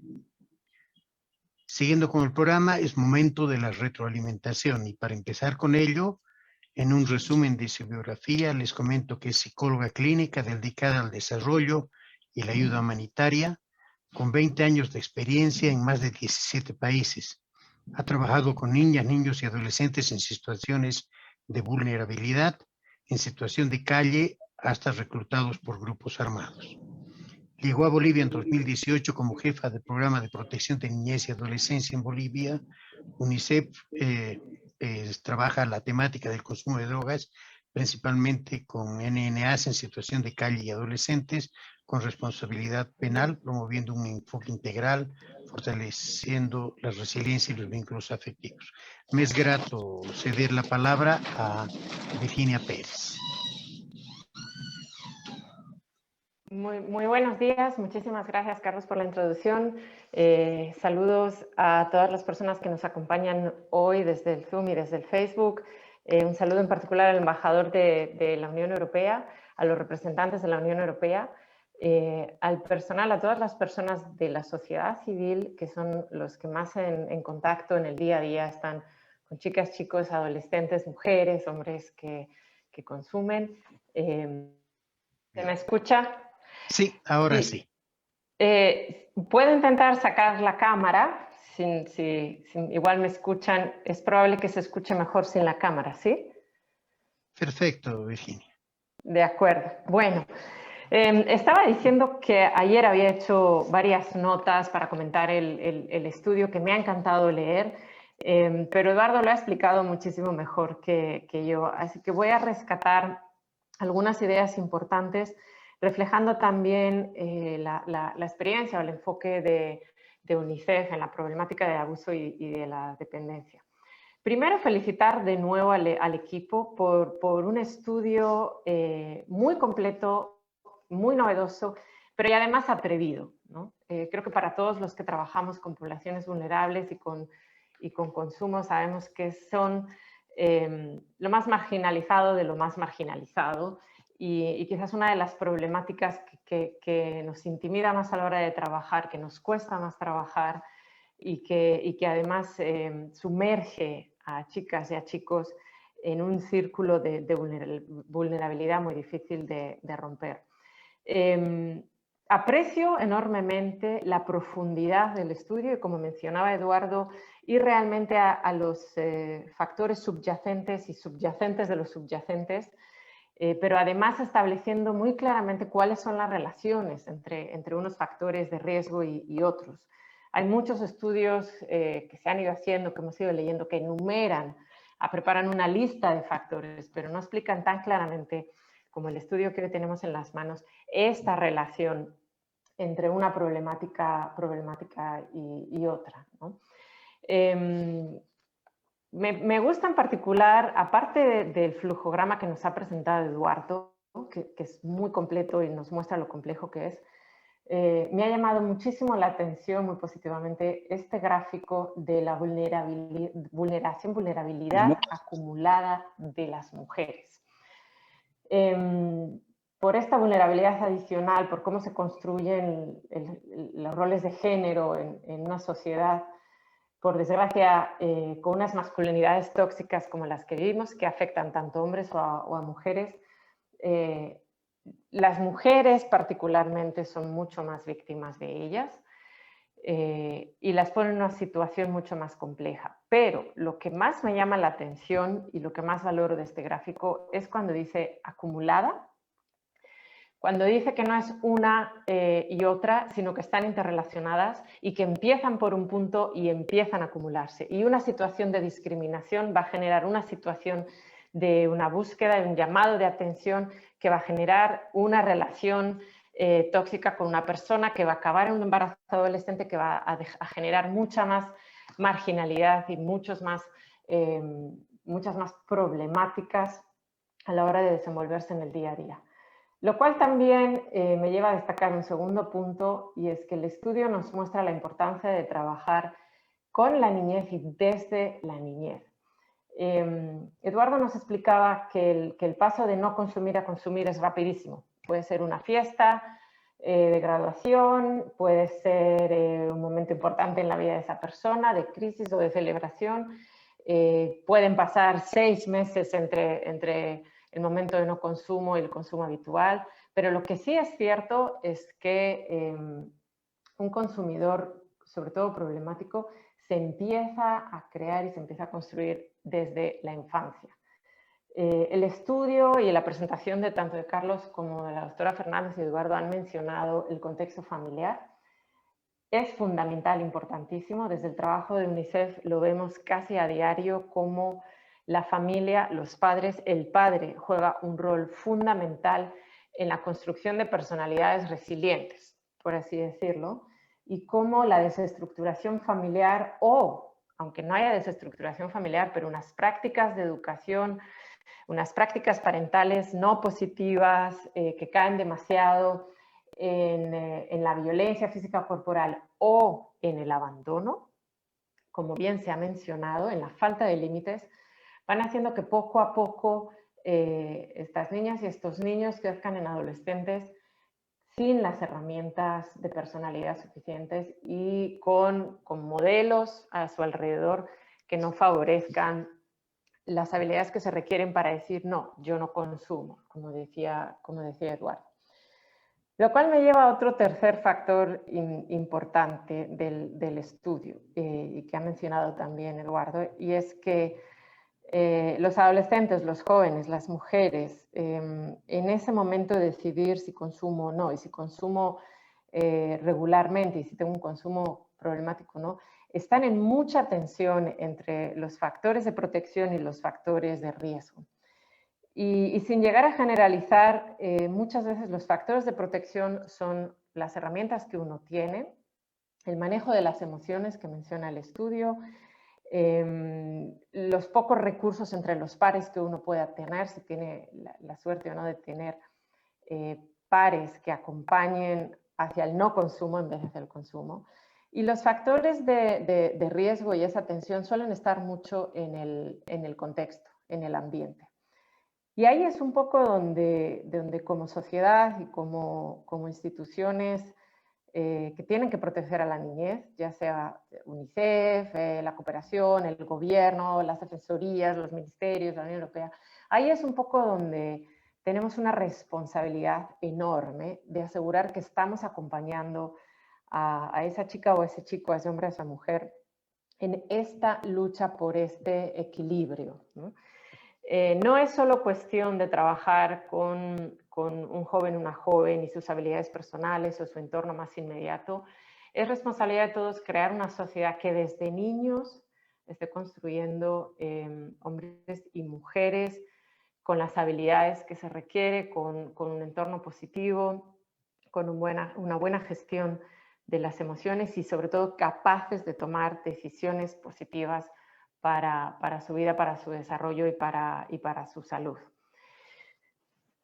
Siguiendo con el programa, es momento de la retroalimentación y para empezar con ello, en un resumen de su biografía, les comento que es psicóloga clínica dedicada al desarrollo y la ayuda humanitaria, con 20 años de experiencia en más de 17 países. Ha trabajado con niñas, niños y adolescentes en situaciones de vulnerabilidad, en situación de calle, hasta reclutados por grupos armados. Llegó a Bolivia en 2018 como jefa del programa de protección de niñez y adolescencia en Bolivia. UNICEF trabaja la temática del consumo de drogas, principalmente con NNAs en situación de calle y adolescentes, con responsabilidad penal, promoviendo un enfoque integral, fortaleciendo la resiliencia y los vínculos afectivos. Me es grato ceder la palabra a Virginia Pérez. Muy buenos días, muchísimas gracias Carlos por la introducción. Saludos a todas las personas que nos acompañan hoy desde el Zoom y desde el Facebook. Un saludo en particular al embajador de la Unión Europea, a los representantes de la Unión Europea, al personal, a todas las personas de la sociedad civil que son los que más en contacto en el día a día están con chicas, chicos, adolescentes, mujeres, hombres que consumen. ¿Se me escucha? Sí, ahora sí. Puedo intentar sacar la cámara, igual me escuchan, es probable que se escuche mejor sin la cámara, ¿sí? Perfecto, Virginia. De acuerdo. Bueno, estaba diciendo que ayer había hecho varias notas para comentar el estudio que me ha encantado leer, pero Eduardo lo ha explicado muchísimo mejor que yo, así que voy a rescatar algunas ideas importantes reflejando también la experiencia o el enfoque de UNICEF en la problemática del abuso y de la dependencia. Primero, felicitar de nuevo al equipo por un estudio muy completo, muy novedoso, pero y además atrevido, ¿no? Creo que para todos los que trabajamos con poblaciones vulnerables y con consumo sabemos que son lo más marginalizado de lo más marginalizado. Y quizás una de las problemáticas que nos intimida más a la hora de trabajar, que nos cuesta más trabajar y que además sumerge a chicas y a chicos en un círculo de vulnerabilidad muy difícil de romper. Aprecio enormemente la profundidad del estudio y, como mencionaba Eduardo, ir realmente a los factores subyacentes y subyacentes de los subyacentes, pero además estableciendo muy claramente cuáles son las relaciones entre unos factores de riesgo y otros. Hay muchos estudios que se han ido haciendo, que hemos ido leyendo, que enumeran, preparan una lista de factores, pero no explican tan claramente, como el estudio que hoy tenemos en las manos, esta relación entre una problemática y otra, ¿no? Me gusta en particular, aparte del flujograma que nos ha presentado Eduardo, que es muy completo y nos muestra lo complejo que es, me ha llamado muchísimo la atención, muy positivamente, este gráfico de la vulnerabilidad acumulada de las mujeres. Por esta vulnerabilidad adicional, por cómo se construyen los roles de género en una sociedad, por desgracia, con unas masculinidades tóxicas como las que vivimos, que afectan tanto a hombres o a mujeres, las mujeres particularmente son mucho más víctimas de ellas y las ponen en una situación mucho más compleja. Pero lo que más me llama la atención y lo que más valoro de este gráfico es cuando dice acumulada, cuando dice que no es una y otra, sino que están interrelacionadas y que empiezan por un punto y empiezan a acumularse. Y una situación de discriminación va a generar una situación de una búsqueda, de un llamado de atención que va a generar una relación tóxica con una persona que va a acabar en un embarazo adolescente, que va a generar mucha más marginalidad y muchas más problemáticas a la hora de desenvolverse en el día a día. Lo cual también me lleva a destacar un segundo punto, y es que el estudio nos muestra la importancia de trabajar con la niñez y desde la niñez. Eduardo nos explicaba que el paso de no consumir a consumir es rapidísimo. Puede ser una fiesta de graduación, puede ser un momento importante en la vida de esa persona, de crisis o de celebración. Pueden pasar 6 meses entre el momento de no consumo y el consumo habitual, pero lo que sí es cierto es que un consumidor, sobre todo problemático, se empieza a crear y se empieza a construir desde la infancia. El estudio y la presentación de tanto de Carlos como de la doctora Fernández y Eduardo han mencionado el contexto familiar. Es fundamental, importantísimo. Desde el trabajo de UNICEF lo vemos casi a diario como la familia, los padres, el padre juega un rol fundamental en la construcción de personalidades resilientes, por así decirlo, y cómo la desestructuración familiar aunque no haya desestructuración familiar, pero unas prácticas de educación, unas prácticas parentales no positivas que caen demasiado en la violencia física corporal o en el abandono, como bien se ha mencionado, en la falta de límites, van haciendo que poco a poco estas niñas y estos niños crezcan en adolescentes sin las herramientas de personalidad suficientes y con modelos a su alrededor que no favorezcan las habilidades que se requieren para decir no, yo no consumo, como decía Eduardo. Lo cual me lleva a otro tercer factor importante del estudio y que ha mencionado también Eduardo, y es que los adolescentes, los jóvenes, las mujeres, en ese momento de decidir si consumo o no, y si consumo regularmente y si tengo un consumo problemático o no, están en mucha tensión entre los factores de protección y los factores de riesgo. Y sin llegar a generalizar, muchas veces los factores de protección son las herramientas que uno tiene, el manejo de las emociones que menciona el estudio, los pocos recursos entre los pares que uno pueda tener, si tiene la suerte o no de tener pares que acompañen hacia el no consumo en vez de hacia el consumo. Y los factores de riesgo y esa tensión suelen estar mucho en el contexto, en el ambiente. Y ahí es un poco donde como sociedad y como instituciones que tienen que proteger a la niñez, ya sea UNICEF, la cooperación, el gobierno, las defensorías, los ministerios, la Unión Europea, ahí es un poco donde tenemos una responsabilidad enorme de asegurar que estamos acompañando a esa chica o a ese chico, a ese hombre, a esa mujer, en esta lucha por este equilibrio, ¿no? No es solo cuestión de trabajar con un joven, una joven y sus habilidades personales o su entorno más inmediato. Es responsabilidad de todos crear una sociedad que desde niños esté construyendo hombres y mujeres con las habilidades que se requiere, con un entorno positivo, con una buena gestión de las emociones y sobre todo capaces de tomar decisiones positivas para su vida, para su desarrollo y para su salud.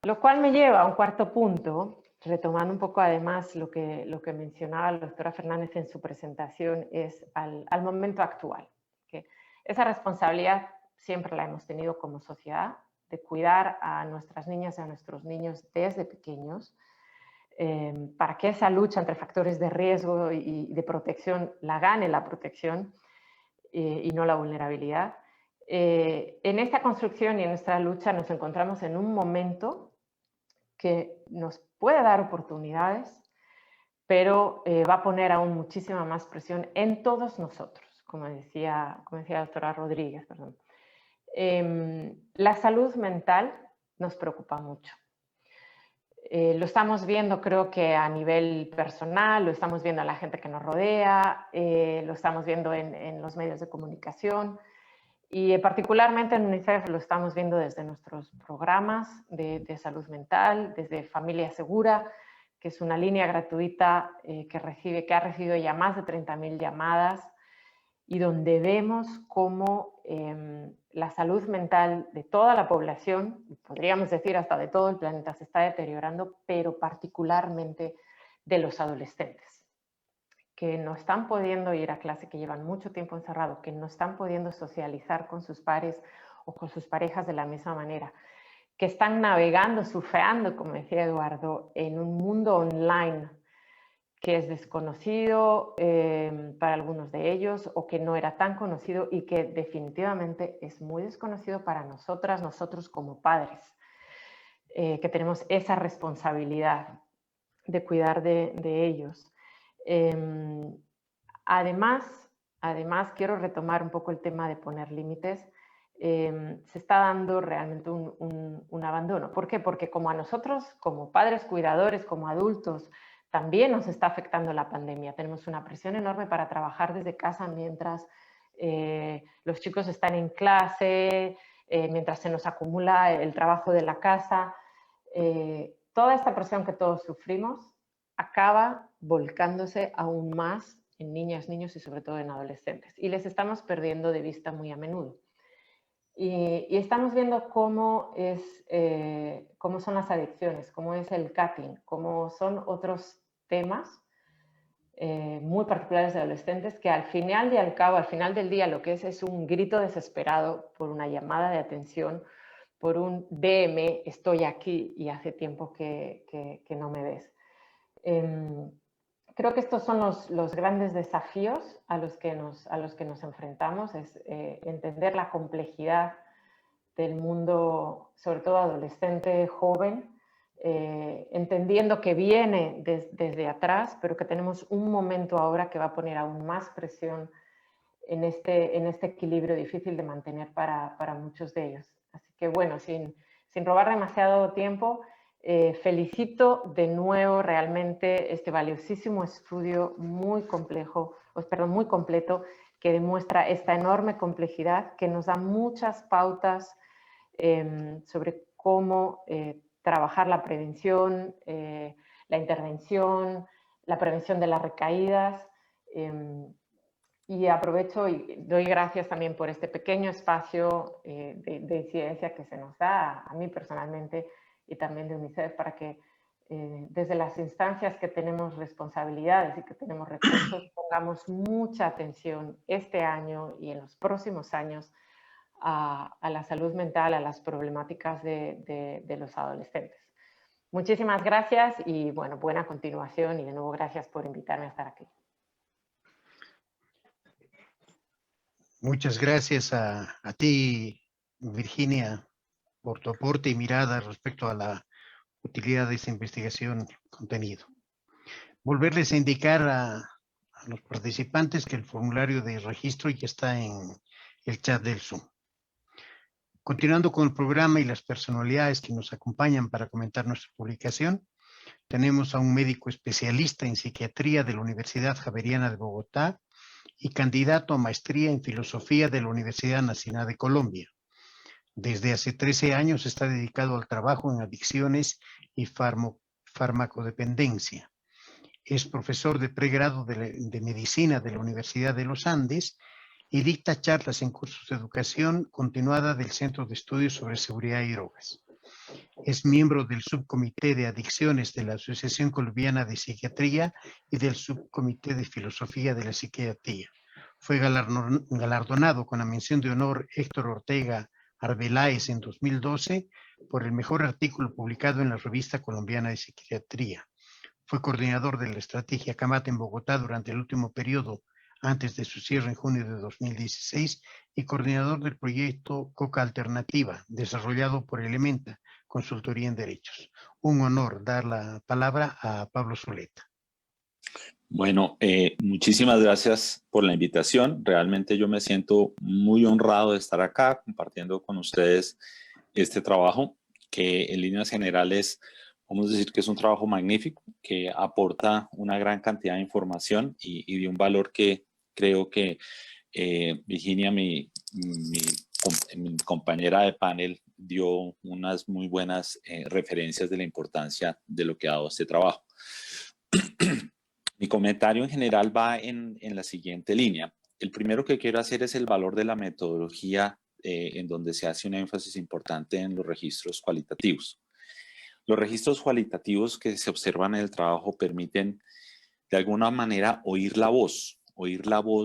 Lo cual me lleva a un cuarto punto, retomando un poco además lo que mencionaba la doctora Fernández en su presentación, es al momento actual. ¿Okay? Esa responsabilidad siempre la hemos tenido como sociedad, de cuidar a nuestras niñas y a nuestros niños desde pequeños, para que esa lucha entre factores de riesgo y de protección la gane la protección y no la vulnerabilidad. En esta construcción y en esta lucha nos encontramos en un momento que nos puede dar oportunidades, pero va a poner aún muchísima más presión en todos nosotros, como decía la doctora Rodríguez. Perdón. La salud mental nos preocupa mucho. Lo estamos viendo, creo que a nivel personal, lo estamos viendo en la gente que nos rodea, lo estamos viendo en los medios de comunicación y particularmente en UNICEF lo estamos viendo desde nuestros programas de salud mental, desde Familia Segura, que es una línea gratuita que ha recibido ya más de 30.000 llamadas y donde vemos cómo la salud mental de toda la población, podríamos decir hasta de todo el planeta, se está deteriorando, pero particularmente de los adolescentes, que no están pudiendo ir a clase, que llevan mucho tiempo encerrados, que no están pudiendo socializar con sus pares o con sus parejas de la misma manera, que están navegando, surfeando, como decía Eduardo, en un mundo online que es desconocido para algunos de ellos o que no era tan conocido y que definitivamente es muy desconocido para nosotros como padres, que tenemos esa responsabilidad de cuidar de ellos. Además, quiero retomar un poco el tema de poner límites. Se está dando realmente un abandono. ¿Por qué? Porque como a nosotros, como padres cuidadores, como adultos, también nos está afectando la pandemia. Tenemos una presión enorme para trabajar desde casa mientras los chicos están en clase, mientras se nos acumula el trabajo de la casa. Toda esta presión que todos sufrimos acaba volcándose aún más en niñas, niños y sobre todo en adolescentes. Y les estamos perdiendo de vista muy a menudo. Y estamos viendo cómo son las adicciones, cómo es el cutting, cómo son otros temas muy particulares de adolescentes que al final y al cabo, al final del día, lo que es un grito desesperado por una llamada de atención, por un DM, estoy aquí y hace tiempo que no me ves. Creo que estos son los grandes desafíos a los que nos enfrentamos, es entender la complejidad del mundo, sobre todo adolescente, joven, entendiendo que viene desde atrás, pero que tenemos un momento ahora que va a poner aún más presión en este equilibrio difícil de mantener para muchos de ellos. Así que bueno, sin robar demasiado tiempo, felicito de nuevo realmente este valiosísimo estudio muy complejo, muy completo, que demuestra esta enorme complejidad, que nos da muchas pautas sobre cómo trabajar la prevención, la intervención, la prevención de las recaídas. Y aprovecho y doy gracias también por este pequeño espacio de incidencia que se nos da a mí personalmente y también de UNICEF para que desde las instancias que tenemos responsabilidades y que tenemos recursos pongamos mucha atención este año y en los próximos años a la salud mental, a las problemáticas de los adolescentes. Muchísimas gracias y bueno, buena continuación y de nuevo gracias por invitarme a estar aquí. Muchas gracias a ti, Virginia, por tu aporte y mirada respecto a la utilidad de esta investigación contenido. Volverles a indicar a los participantes que el formulario de registro ya está en el chat del Zoom. Continuando con el programa y las personalidades que nos acompañan para comentar nuestra publicación, tenemos a un médico especialista en psiquiatría de la Universidad Javeriana de Bogotá y candidato a maestría en filosofía de la Universidad Nacional de Colombia. Desde hace 13 años está dedicado al trabajo en adicciones y farmacodependencia. Es profesor de pregrado de medicina de la Universidad de los Andes y dicta charlas en cursos de educación continuada del Centro de Estudios sobre Seguridad y Drogas. Es miembro del Subcomité de Adicciones de la Asociación Colombiana de Psiquiatría y del Subcomité de Filosofía de la Psiquiatría. Fue galardonado con la mención de honor Héctor Ortega Arbeláez en 2012 por el mejor artículo publicado en la Revista Colombiana de Psiquiatría. Fue coordinador de la estrategia CAMAT en Bogotá durante el último periodo antes de su cierre en junio de 2016 y coordinador del proyecto Coca Alternativa, desarrollado por Elementa, Consultoría en Derechos. Un honor dar la palabra a Pablo Zuleta. Bueno, muchísimas gracias por la invitación. Realmente yo me siento muy honrado de estar acá compartiendo con ustedes este trabajo que en líneas generales vamos a decir que es un trabajo magnífico que aporta una gran cantidad de información y de un valor que creo que Virginia, mi compañera de panel, dio unas muy buenas referencias de la importancia de lo que ha dado este trabajo. Mi comentario en general va en la siguiente línea. El primero que quiero hacer es el valor de la metodología en donde se hace un énfasis importante en los registros cualitativos. Los registros cualitativos que se observan en el trabajo permiten de alguna manera oír la voz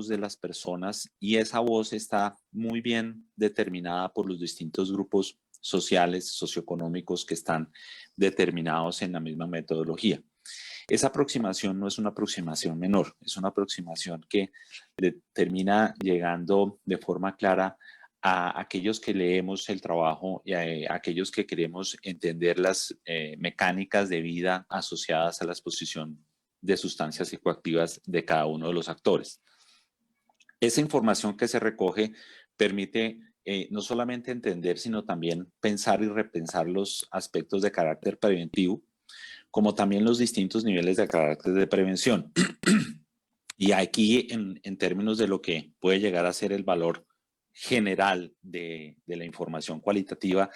de las personas y esa voz está muy bien determinada por los distintos grupos sociales, socioeconómicos que están determinados en la misma metodología. Esa aproximación no es una aproximación menor, es una aproximación que termina llegando de forma clara a aquellos que leemos el trabajo y a aquellos que queremos entender las mecánicas de vida asociadas a la exposición de sustancias psicoactivas de cada uno de los actores. Esa información que se recoge permite no solamente entender, sino también pensar y repensar los aspectos de carácter preventivo, como también los distintos niveles de carácter de prevención. Y aquí, en términos de lo que puede llegar a ser el valor general de la información cualitativa,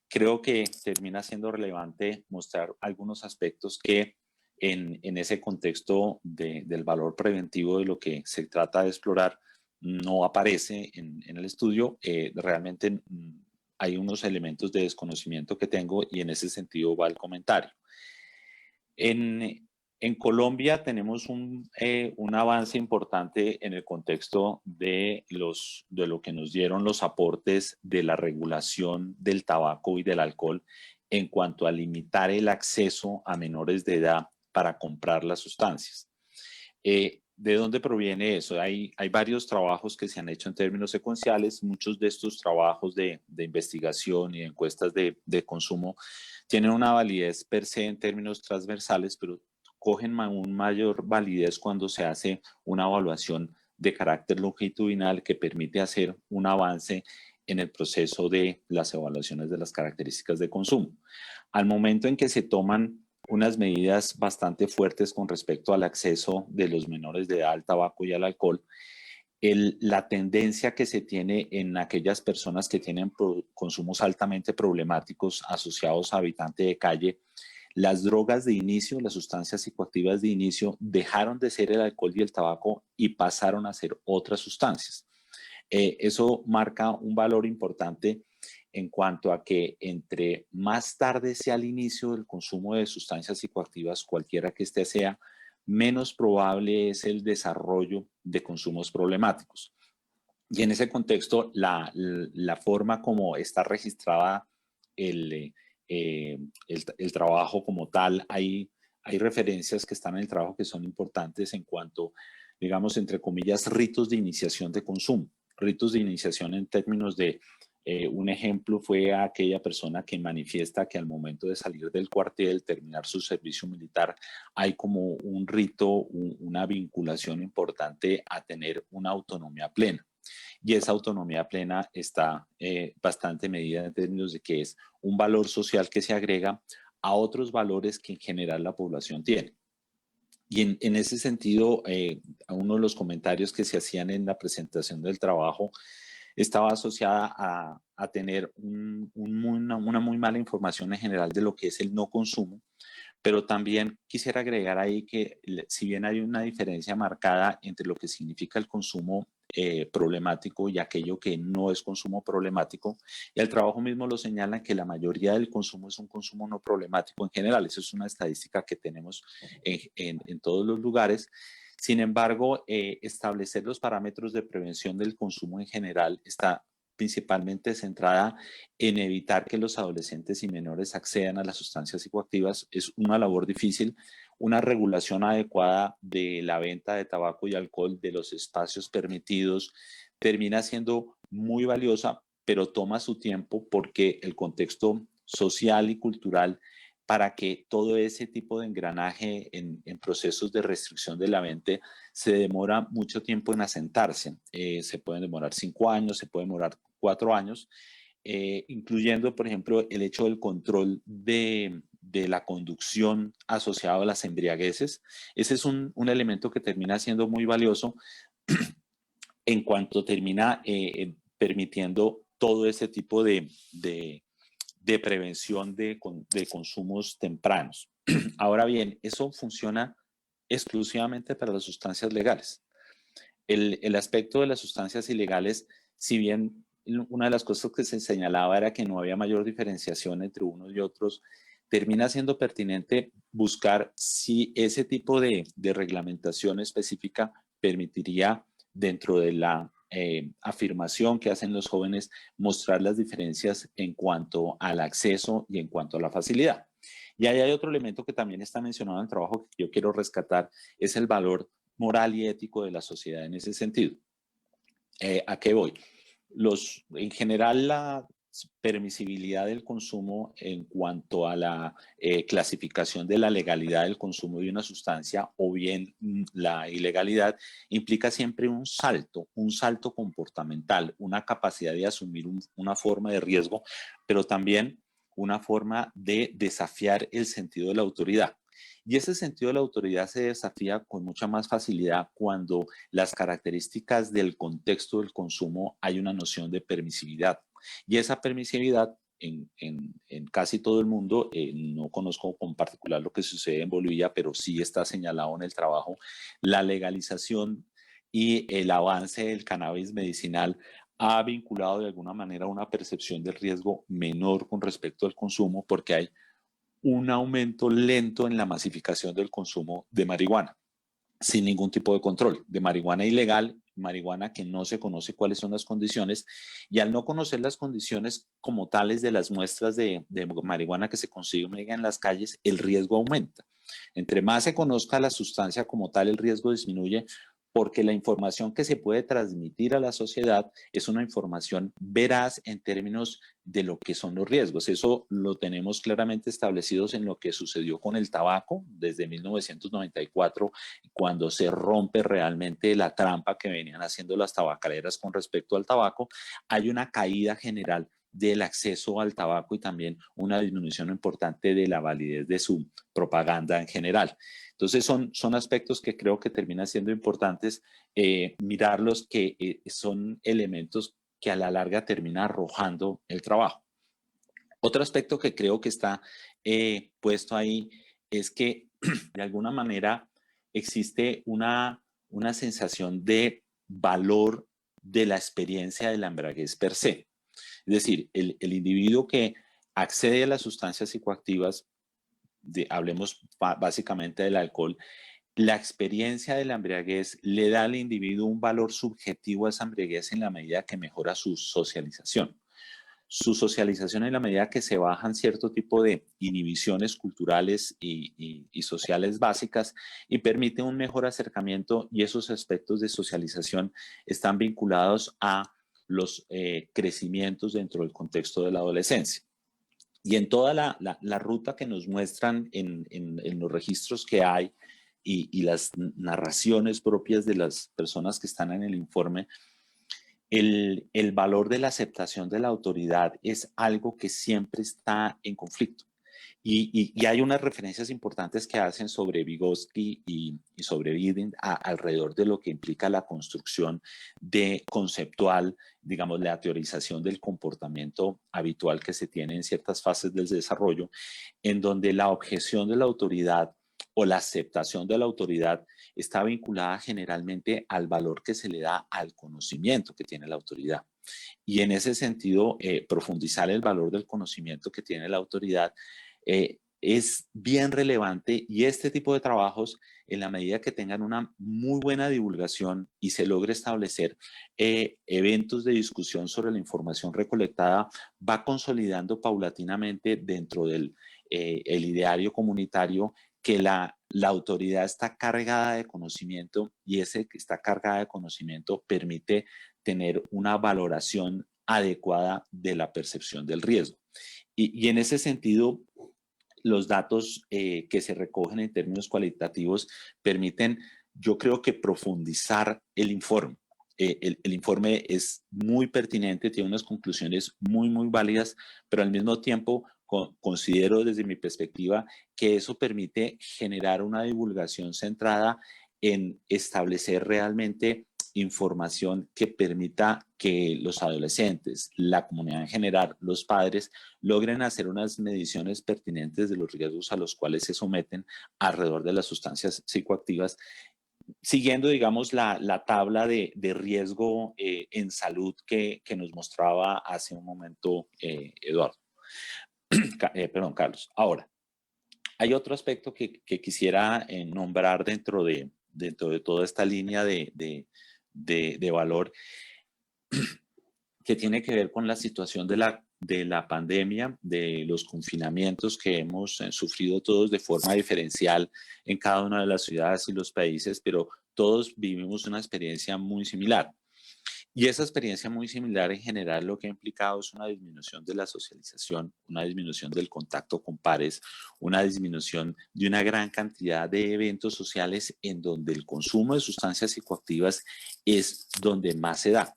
creo que termina siendo relevante mostrar algunos aspectos que en ese contexto del valor preventivo de lo que se trata de explorar no aparece en el estudio. Realmente hay unos elementos de desconocimiento que tengo y en ese sentido va el comentario. En Colombia tenemos un avance importante en el contexto de lo que nos dieron los aportes de la regulación del tabaco y del alcohol en cuanto a limitar el acceso a menores de edad para comprar las sustancias. ¿De dónde proviene eso? Hay varios trabajos que se han hecho en términos secuenciales. Muchos de estos trabajos de investigación y encuestas de consumo tienen una validez per se en términos transversales, pero cogen una mayor validez cuando se hace una evaluación de carácter longitudinal que permite hacer un avance en el proceso de las evaluaciones de las características de consumo. Al momento en que se toman unas medidas bastante fuertes con respecto al acceso de los menores de edad al tabaco y al alcohol, la tendencia que se tiene en aquellas personas que tienen consumos altamente problemáticos asociados a habitantes de calle, las drogas de inicio, las sustancias psicoactivas de inicio, dejaron de ser el alcohol y el tabaco y pasaron a ser otras sustancias. Eso marca un valor importante en cuanto a que entre más tarde sea el inicio del consumo de sustancias psicoactivas, cualquiera que este sea, menos probable es el desarrollo de consumos problemáticos. Y en ese contexto, la forma como está registrada el trabajo como tal, hay referencias que están en el trabajo que son importantes en cuanto, digamos, entre comillas, ritos de iniciación de consumo. Ritos de iniciación en términos de Un ejemplo fue aquella persona que manifiesta que al momento de salir del cuartel, terminar su servicio militar, hay como un rito, una vinculación importante a tener una autonomía plena. Y esa autonomía plena está bastante medida en términos de que es un valor social que se agrega a otros valores que en general la población tiene. Y en ese sentido, a uno de los comentarios que se hacían en la presentación del trabajo estaba asociada a tener una muy mala información en general de lo que es el no consumo, pero también quisiera agregar ahí que si bien hay una diferencia marcada entre lo que significa el consumo problemático y aquello que no es consumo problemático, y el trabajo mismo lo señala que la mayoría del consumo es un consumo no problemático en general. Eso es una estadística que tenemos en todos los lugares. Sin embargo, establecer los parámetros de prevención del consumo en general está principalmente centrada en evitar que los adolescentes y menores accedan a las sustancias psicoactivas. Es una labor difícil. Una regulación adecuada de la venta de tabaco y alcohol, de los espacios permitidos, termina siendo muy valiosa, pero toma su tiempo porque el contexto social y cultural para que todo ese tipo de engranaje en procesos de restricción de la venta se demora mucho tiempo en asentarse. Se pueden demorar 5 años, se puede demorar 4 años, incluyendo, por ejemplo, el hecho del control de la conducción asociado a las embriagueces. Ese es un elemento que termina siendo muy valioso en cuanto termina permitiendo todo ese tipo de prevención de consumos tempranos. Ahora bien, eso funciona exclusivamente para las sustancias legales. El aspecto de las sustancias ilegales, si bien una de las cosas que se señalaba era que no había mayor diferenciación entre unos y otros, termina siendo pertinente buscar si ese tipo de reglamentación específica permitiría, dentro de la afirmación que hacen los jóvenes, mostrar las diferencias en cuanto al acceso y en cuanto a la facilidad. Y ahí hay otro elemento que también está mencionado en el trabajo que yo quiero rescatar, es el valor moral y ético de la sociedad en ese sentido. ¿A qué voy? En general, la permisibilidad del consumo en cuanto a la clasificación de la legalidad del consumo de una sustancia o bien la ilegalidad implica siempre un salto comportamental, una capacidad de asumir una forma de riesgo, pero también una forma de desafiar el sentido de la autoridad. Y ese sentido de la autoridad se desafía con mucha más facilidad cuando las características del contexto del consumo hay una noción de permisividad. Y esa permisividad en casi todo el mundo, no conozco con particular lo que sucede en Bolivia, pero sí está señalado en el trabajo, la legalización y el avance del cannabis medicinal ha vinculado de alguna manera una percepción del riesgo menor con respecto al consumo, porque hay un aumento lento en la masificación del consumo de marihuana, sin ningún tipo de control, de marihuana ilegal, marihuana que no se conoce cuáles son las condiciones, y al no conocer las condiciones como tales de las muestras de marihuana que se consiguen en las calles, el riesgo aumenta. Entre más se conozca la sustancia como tal, el riesgo disminuye, porque la información que se puede transmitir a la sociedad es una información veraz en términos de lo que son los riesgos. Eso lo tenemos claramente establecidos en lo que sucedió con el tabaco desde 1994, cuando se rompe realmente la trampa que venían haciendo las tabacaleras con respecto al tabaco. Hay una caída general del acceso al tabaco y también una disminución importante de la validez de su propaganda en general. Entonces son aspectos que creo que terminan siendo importantes mirarlos, que son elementos que a la larga termina arrojando el trabajo. Otro aspecto que creo que está puesto ahí es que de alguna manera existe una sensación de valor de la experiencia de la embriaguez per se. Es decir, el individuo que accede a las sustancias psicoactivas, hablemos básicamente del alcohol, la experiencia de la embriaguez le da al individuo un valor subjetivo a esa embriaguez en la medida que mejora su socialización. Su socialización en la medida que se bajan cierto tipo de inhibiciones culturales y sociales básicas y permite un mejor acercamiento, y esos aspectos de socialización están vinculados a los crecimientos dentro del contexto de la adolescencia. Y en toda la ruta que nos muestran en los registros que hay y las narraciones propias de las personas que están en el informe, el valor de la aceptación de la autoridad es algo que siempre está en conflicto. Y hay unas referencias importantes que hacen sobre Vygotsky y sobre Biden alrededor de lo que implica la construcción de conceptual, digamos, la teorización del comportamiento habitual que se tiene en ciertas fases del desarrollo, en donde la objeción de la autoridad o la aceptación de la autoridad está vinculada generalmente al valor que se le da al conocimiento que tiene la autoridad. Y en ese sentido, profundizar el valor del conocimiento que tiene la autoridad es bien relevante, y este tipo de trabajos, en la medida que tengan una muy buena divulgación y se logre establecer eventos de discusión sobre la información recolectada, va consolidando paulatinamente dentro del el ideario comunitario que la autoridad está cargada de conocimiento, y ese que está cargada de conocimiento permite tener una valoración adecuada de la percepción del riesgo. Y en ese sentido, los datos que se recogen en términos cualitativos permiten, yo creo que, profundizar el informe. El informe es muy pertinente, tiene unas conclusiones muy, muy válidas, pero al mismo tiempo considero desde mi perspectiva que eso permite generar una divulgación centrada en establecer realmente información que permita que los adolescentes, la comunidad en general, los padres, logren hacer unas mediciones pertinentes de los riesgos a los cuales se someten alrededor de las sustancias psicoactivas, siguiendo, digamos, la tabla de riesgo en salud que nos mostraba hace un momento Eduardo. Perdón, Carlos. Ahora, hay otro aspecto que quisiera nombrar dentro de toda esta línea de valor, que tiene que ver con la situación de la pandemia, de los confinamientos que hemos sufrido todos de forma diferencial en cada una de las ciudades y los países, pero todos vivimos una experiencia muy similar. Y esa experiencia muy similar en general lo que ha implicado es una disminución de la socialización, una disminución del contacto con pares, una disminución de una gran cantidad de eventos sociales en donde el consumo de sustancias psicoactivas es donde más se da.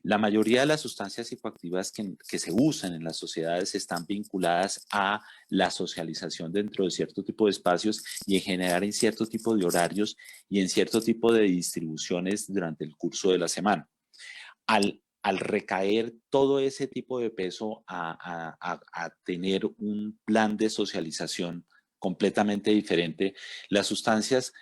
La mayoría de las sustancias psicoactivas que se usan en las sociedades están vinculadas a la socialización dentro de cierto tipo de espacios y en general en cierto tipo de horarios y en cierto tipo de distribuciones durante el curso de la semana. Al recaer todo ese tipo de peso a tener un plan de socialización completamente diferente, las sustancias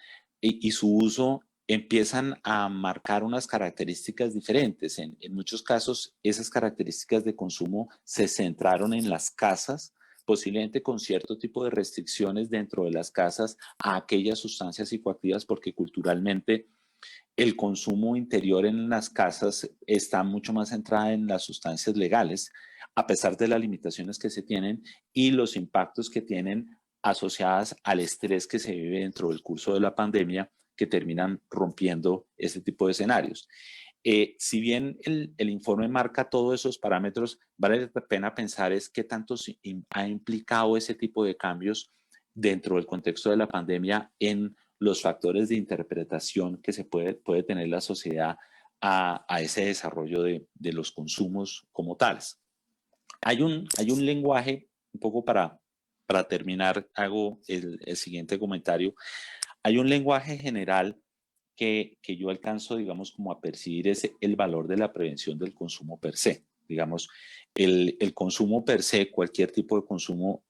y su uso empiezan a marcar unas características diferentes. En muchos casos, esas características de consumo se centraron en las casas, posiblemente con cierto tipo de restricciones dentro de las casas a aquellas sustancias psicoactivas, porque culturalmente el consumo interior en las casas está mucho más centrado en las sustancias legales, a pesar de las limitaciones que se tienen y los impactos que tienen asociadas al estrés que se vive dentro del curso de la pandemia, que terminan rompiendo este tipo de escenarios. Si bien el informe marca todos esos parámetros, vale la pena pensar es qué tanto ha implicado ese tipo de cambios dentro del contexto de la pandemia en los factores de interpretación que se puede tener la sociedad a ese desarrollo de los consumos como tales. Hay un lenguaje, un poco para terminar, hago el siguiente comentario. Hay un lenguaje general que yo alcanzo, digamos, como a percibir es el valor de la prevención del consumo per se. Digamos, el consumo per se, cualquier tipo de consumo,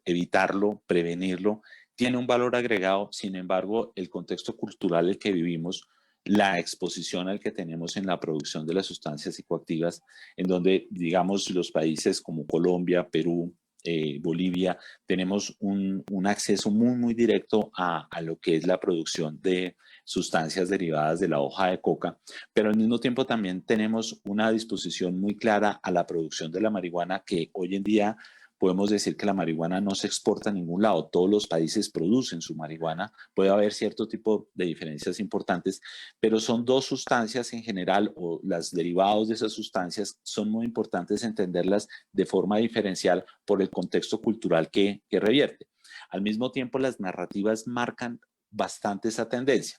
evitarlo, prevenirlo, tiene un valor agregado. Sin embargo, el contexto cultural en el que vivimos, la exposición al que tenemos en la producción de las sustancias psicoactivas, en donde, digamos, los países como Colombia, Perú, Bolivia, tenemos un acceso muy, muy directo a lo que es la producción de sustancias derivadas de la hoja de coca, pero al mismo tiempo también tenemos una disposición muy clara a la producción de la marihuana, que hoy en día podemos decir que la marihuana no se exporta a ningún lado, todos los países producen su marihuana, puede haber cierto tipo de diferencias importantes, pero son dos sustancias en general, o los derivados de esas sustancias son muy importantes entenderlas de forma diferencial por el contexto cultural que revierte. Al mismo tiempo, las narrativas marcan bastante esa tendencia.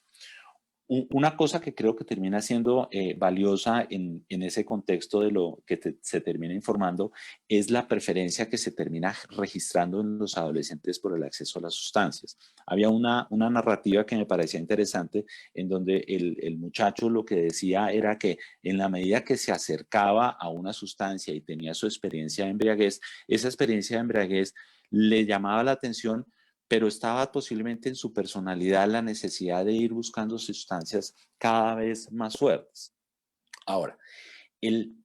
Una cosa que creo que termina siendo valiosa en ese contexto de lo que se termina informando es la preferencia que se termina registrando en los adolescentes por el acceso a las sustancias. Había una narrativa que me parecía interesante en donde el muchacho lo que decía era que en la medida que se acercaba a una sustancia y tenía su experiencia de embriaguez, esa experiencia de embriaguez le llamaba la atención, pero estaba posiblemente en su personalidad la necesidad de ir buscando sustancias cada vez más fuertes. Ahora, el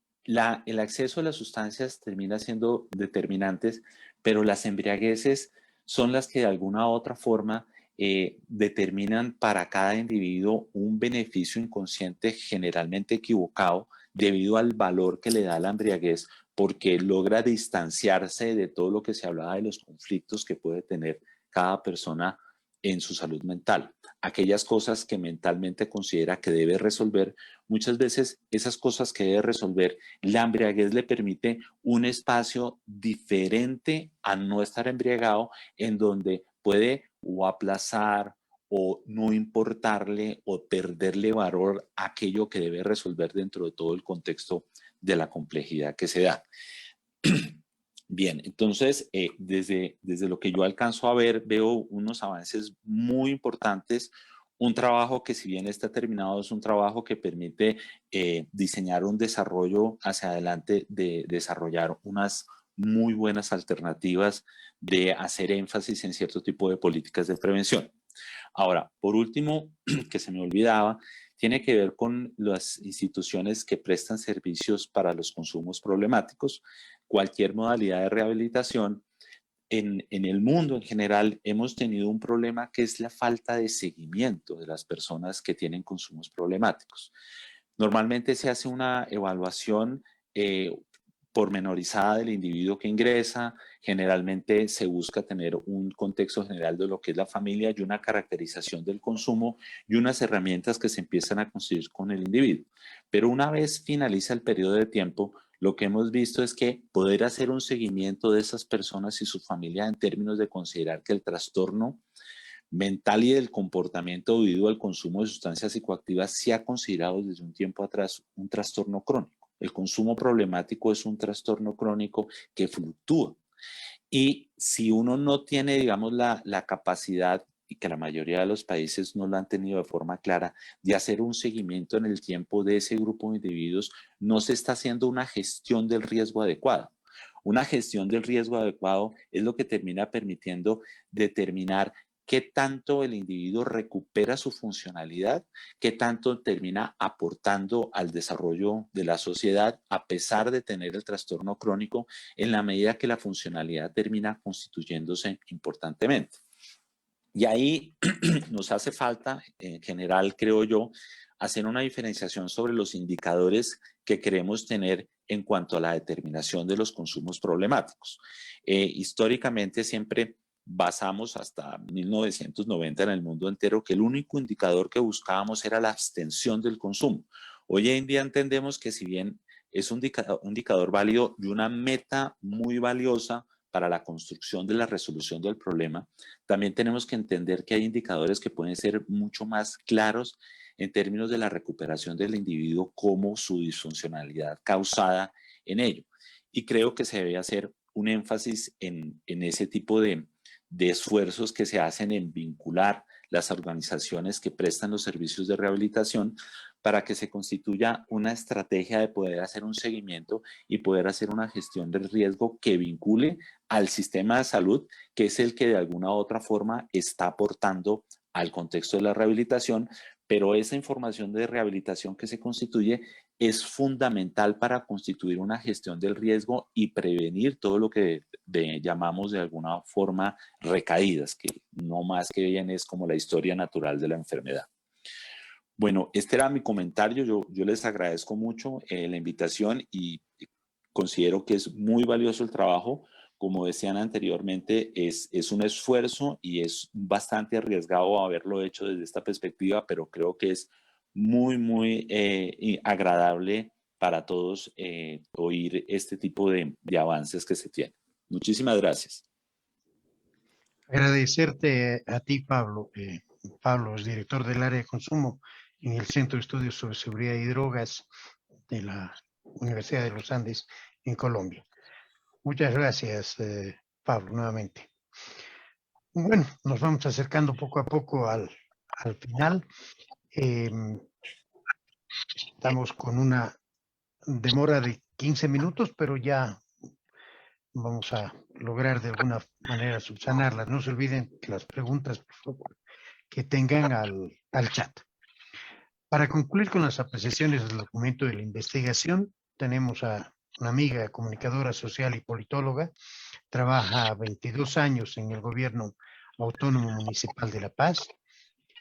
acceso a las sustancias termina siendo determinantes, pero las embriagueces son las que de alguna u otra forma determinan para cada individuo un beneficio inconsciente generalmente equivocado debido al valor que le da la embriaguez, porque logra distanciarse de todo lo que se hablaba de los conflictos que puede tener cada persona en su salud mental. Aquellas cosas que mentalmente considera que debe resolver, muchas veces esas cosas que debe resolver, la embriaguez le permite un espacio diferente a no estar embriagado, en donde puede o aplazar o no importarle o perderle valor a aquello que debe resolver dentro de todo el contexto de la complejidad que se da. Bien, entonces, desde lo que yo alcanzo a ver, veo unos avances muy importantes, un trabajo que si bien está terminado, es un trabajo que permite diseñar un desarrollo hacia adelante, de desarrollar unas muy buenas alternativas de hacer énfasis en cierto tipo de políticas de prevención. Ahora, por último, que se me olvidaba, tiene que ver con las instituciones que prestan servicios para los consumos problemáticos. Cualquier modalidad de rehabilitación, en el mundo en general hemos tenido un problema que es la falta de seguimiento de las personas que tienen consumos problemáticos. Normalmente se hace una evaluación pormenorizada del individuo que ingresa. Generalmente se busca tener un contexto general de lo que es la familia y una caracterización del consumo y unas herramientas que se empiezan a construir con el individuo. Pero una vez finaliza el periodo de tiempo, lo que hemos visto es que poder hacer un seguimiento de esas personas y su familia en términos de considerar que el trastorno mental y del comportamiento debido al consumo de sustancias psicoactivas se ha considerado desde un tiempo atrás un trastorno crónico. El consumo problemático es un trastorno crónico que fluctúa. Y si uno no tiene, digamos, la capacidad, y que la mayoría de los países no lo han tenido de forma clara, de hacer un seguimiento en el tiempo de ese grupo de individuos, no se está haciendo una gestión del riesgo adecuada. Una gestión del riesgo adecuado es lo que termina permitiendo determinar qué tanto el individuo recupera su funcionalidad, qué tanto termina aportando al desarrollo de la sociedad a pesar de tener el trastorno crónico, en la medida que la funcionalidad termina constituyéndose importantemente. Y ahí nos hace falta, en general, creo yo, hacer una diferenciación sobre los indicadores que queremos tener en cuanto a la determinación de los consumos problemáticos. Históricamente siempre basamos hasta 1990 en el mundo entero que el único indicador que buscábamos era la abstención del consumo. Hoy en día entendemos que si bien es un indicador válido y una meta muy valiosa para la construcción de la resolución del problema, también tenemos que entender que hay indicadores que pueden ser mucho más claros en términos de la recuperación del individuo como su disfuncionalidad causada en ello. Y creo que se debe hacer un énfasis en ese tipo de esfuerzos que se hacen en vincular las organizaciones que prestan los servicios de rehabilitación para que se constituya una estrategia de poder hacer un seguimiento y poder hacer una gestión del riesgo que vincule al sistema de salud, que es el que de alguna u otra forma está aportando al contexto de la rehabilitación, pero esa información de rehabilitación que se constituye es fundamental para constituir una gestión del riesgo y prevenir todo lo que llamamos de alguna forma recaídas, que no más que bien es como la historia natural de la enfermedad. Bueno, este era mi comentario. Yo les agradezco mucho la invitación y considero que es muy valioso el trabajo como decían anteriormente, es un esfuerzo y es bastante arriesgado haberlo hecho desde esta perspectiva, pero creo que es muy, muy agradable para todos oír este tipo de avances que se tienen. Muchísimas gracias. Agradecerte a ti, Pablo. Pablo es director del área de consumo en el Centro de Estudios sobre Seguridad y Drogas de la Universidad de los Andes en Colombia. Muchas gracias, Pablo, nuevamente. Bueno, nos vamos acercando poco a poco al final. Estamos con una demora de 15 minutos, pero ya vamos a lograr de alguna manera subsanarlas. No se olviden las preguntas, por favor, que tengan al chat. Para concluir con las apreciaciones del documento de la investigación, tenemos a una amiga comunicadora social y politóloga, trabaja 22 años en el Gobierno Autónomo Municipal de La Paz,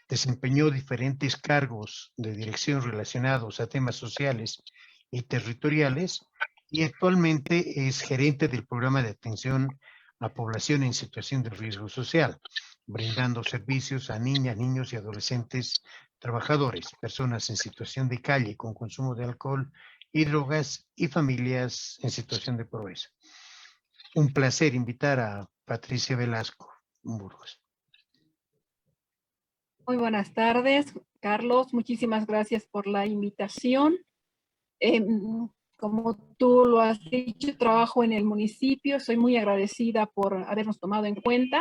desempeñó diferentes cargos de dirección relacionados a temas sociales y territoriales y actualmente es gerente del programa de atención a población en situación de riesgo social, brindando servicios a niñas, niños y adolescentes trabajadores, personas en situación de calle con consumo de alcohol y drogas y familias en situación de pobreza. Un placer invitar a Patricia Velasco Burgos. Muy buenas tardes, Carlos. Muchísimas gracias por la invitación. Como tú lo has dicho, trabajo en el municipio. Soy muy agradecida por habernos tomado en cuenta.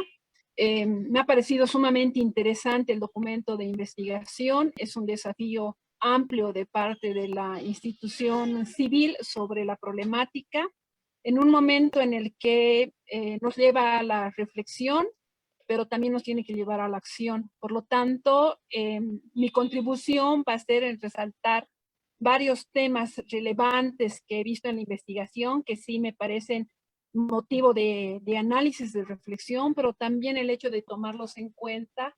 Me ha parecido sumamente interesante el documento de investigación. Es un desafío amplio de parte de la institución civil sobre la problemática, en un momento en el que nos lleva a la reflexión, pero también nos tiene que llevar a la acción. Por lo tanto, mi contribución va a ser en resaltar varios temas relevantes que he visto en la investigación, que sí me parecen motivo de análisis, de reflexión, pero también el hecho de tomarlos en cuenta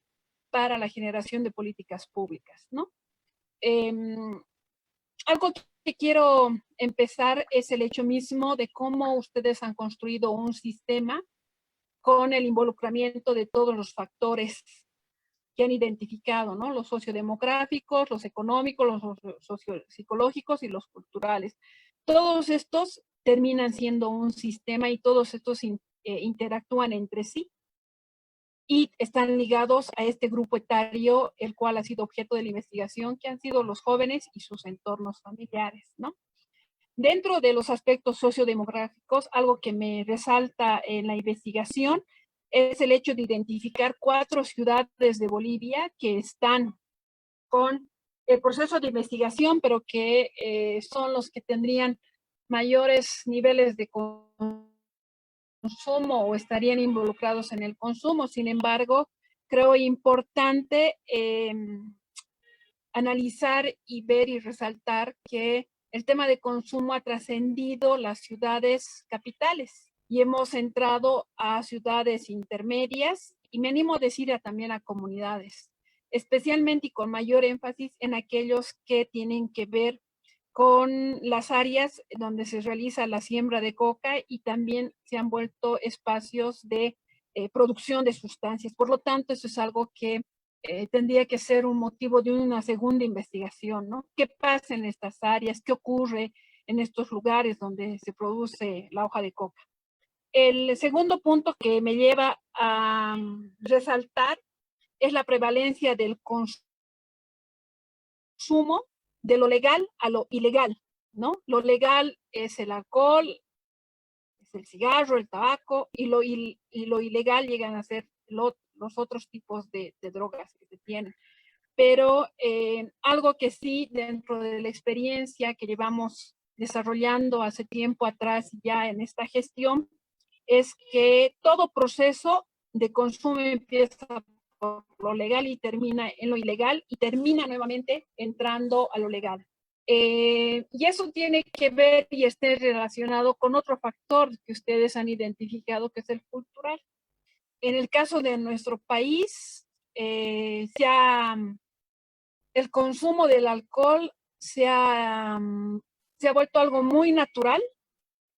para la generación de políticas públicas, ¿no? Algo que quiero empezar es el hecho mismo de cómo ustedes han construido un sistema con el involucramiento de todos los factores que han identificado, ¿no? Los sociodemográficos, los económicos, los sociopsicológicos y los culturales. Todos estos terminan siendo un sistema y todos estos interactúan entre sí y están ligados a este grupo etario, el cual ha sido objeto de la investigación, que han sido los jóvenes y sus entornos familiares, ¿no? Dentro de los aspectos sociodemográficos, algo que me resalta en la investigación es el hecho de identificar 4 ciudades de Bolivia que están con el proceso de investigación, pero que son los que tendrían mayores niveles de consumo o estarían involucrados en el consumo. Sin embargo, creo importante analizar y ver y resaltar que el tema de consumo ha trascendido las ciudades capitales y hemos entrado a ciudades intermedias y me animo a decir también a comunidades, especialmente y con mayor énfasis en aquellos que tienen que ver con las áreas donde se realiza la siembra de coca y también se han vuelto espacios de producción de sustancias. Por lo tanto, eso es algo que tendría que ser un motivo de una segunda investigación, ¿no? ¿Qué pasa en estas áreas? ¿Qué ocurre en estos lugares donde se produce la hoja de coca? El segundo punto que me lleva a resaltar es la prevalencia del consumo de lo legal a lo ilegal, ¿no? Lo legal es el alcohol, es el cigarro, el tabaco, y lo ilegal llegan a ser los otros tipos de drogas que se tienen. Pero algo que sí, dentro de la experiencia que llevamos desarrollando hace tiempo atrás ya en esta gestión, es que todo proceso de consumo empieza por lo legal y termina en lo ilegal y termina nuevamente entrando a lo legal. Y eso tiene que ver y esté relacionado con otro factor que ustedes han identificado, que es el cultural. En el caso de nuestro país, el consumo del alcohol se ha vuelto algo muy natural.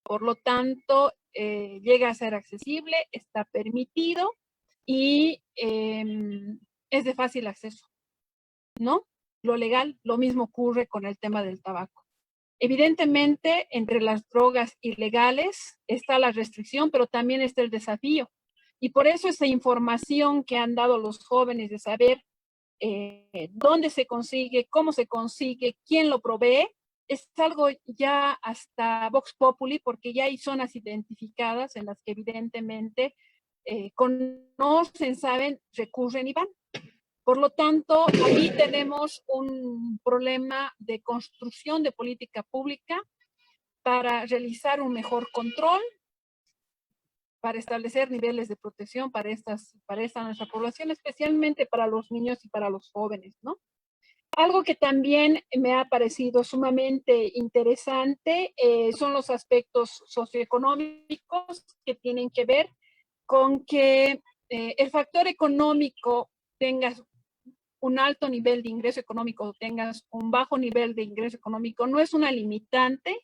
Por lo tanto, llega a ser accesible, está permitido y es de fácil acceso, ¿no? Lo legal, lo mismo ocurre con el tema del tabaco. Evidentemente, entre las drogas ilegales está la restricción, pero también está el desafío. Y por eso esa información que han dado los jóvenes de saber dónde se consigue, cómo se consigue, quién lo provee, es algo ya hasta Vox Populi, porque ya hay zonas identificadas en las que evidentemente conocen, saben, recurren y van. Por lo tanto, aquí tenemos un problema de construcción de política pública para realizar un mejor control, para establecer niveles de protección para esta nuestra población, especialmente para los niños y para los jóvenes, ¿no? Algo que también me ha parecido sumamente interesante son los aspectos socioeconómicos que tienen que ver con que el factor económico tengas un alto nivel de ingreso económico o tengas un bajo nivel de ingreso económico no es una limitante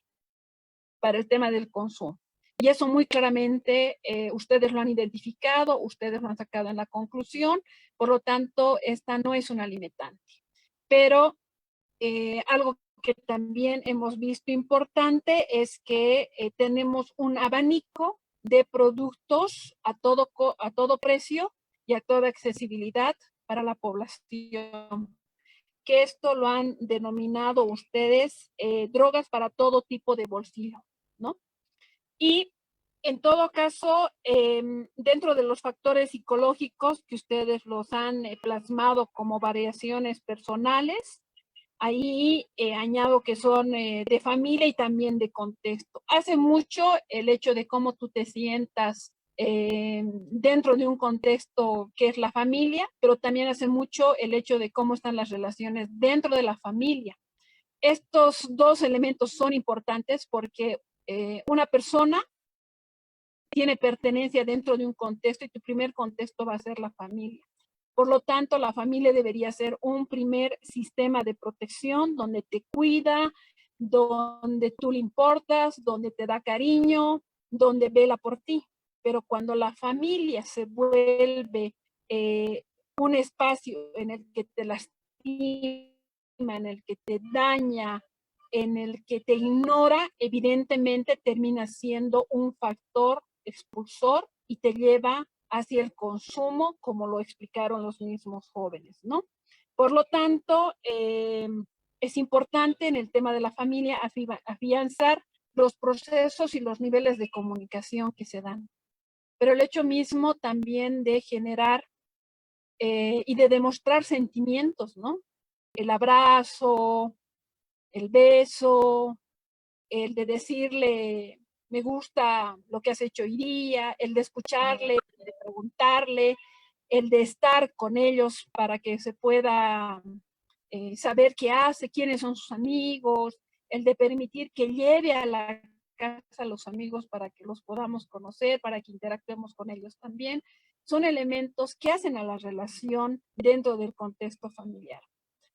para el tema del consumo. Y eso muy claramente ustedes lo han identificado, ustedes lo han sacado en la conclusión, por lo tanto, esta no es una limitante. Pero algo que también hemos visto importante es que tenemos un abanico de productos a todo precio y a toda accesibilidad para la población. Que esto lo han denominado ustedes drogas para todo tipo de bolsillo, ¿no? Y en todo caso, dentro de los factores psicológicos que ustedes los han plasmado como variaciones personales, ahí añado que son de familia y también de contexto. Hace mucho el hecho de cómo tú te sientas dentro de un contexto que es la familia, pero también hace mucho el hecho de cómo están las relaciones dentro de la familia. Estos dos elementos son importantes porque una persona tiene pertenencia dentro de un contexto y tu primer contexto va a ser la familia. Por lo tanto, la familia debería ser un primer sistema de protección donde te cuida, donde tú le importas, donde te da cariño, donde vela por ti. Pero cuando la familia se vuelve un espacio en el que te lastima, en el que te daña, en el que te ignora, evidentemente termina siendo un factor expulsor y te lleva hacia el consumo, como lo explicaron los mismos jóvenes, ¿no? Por lo tanto, es importante en el tema de la familia afianzar los procesos y los niveles de comunicación que se dan. Pero el hecho mismo también de generar y de demostrar sentimientos, ¿no? El abrazo, el beso, el de decirle, me gusta lo que has hecho hoy día, el de escucharle, el de preguntarle, el de estar con ellos para que se pueda saber qué hace, quiénes son sus amigos, el de permitir que lleve a la casa a los amigos para que los podamos conocer, para que interactuemos con ellos también, son elementos que hacen a la relación dentro del contexto familiar.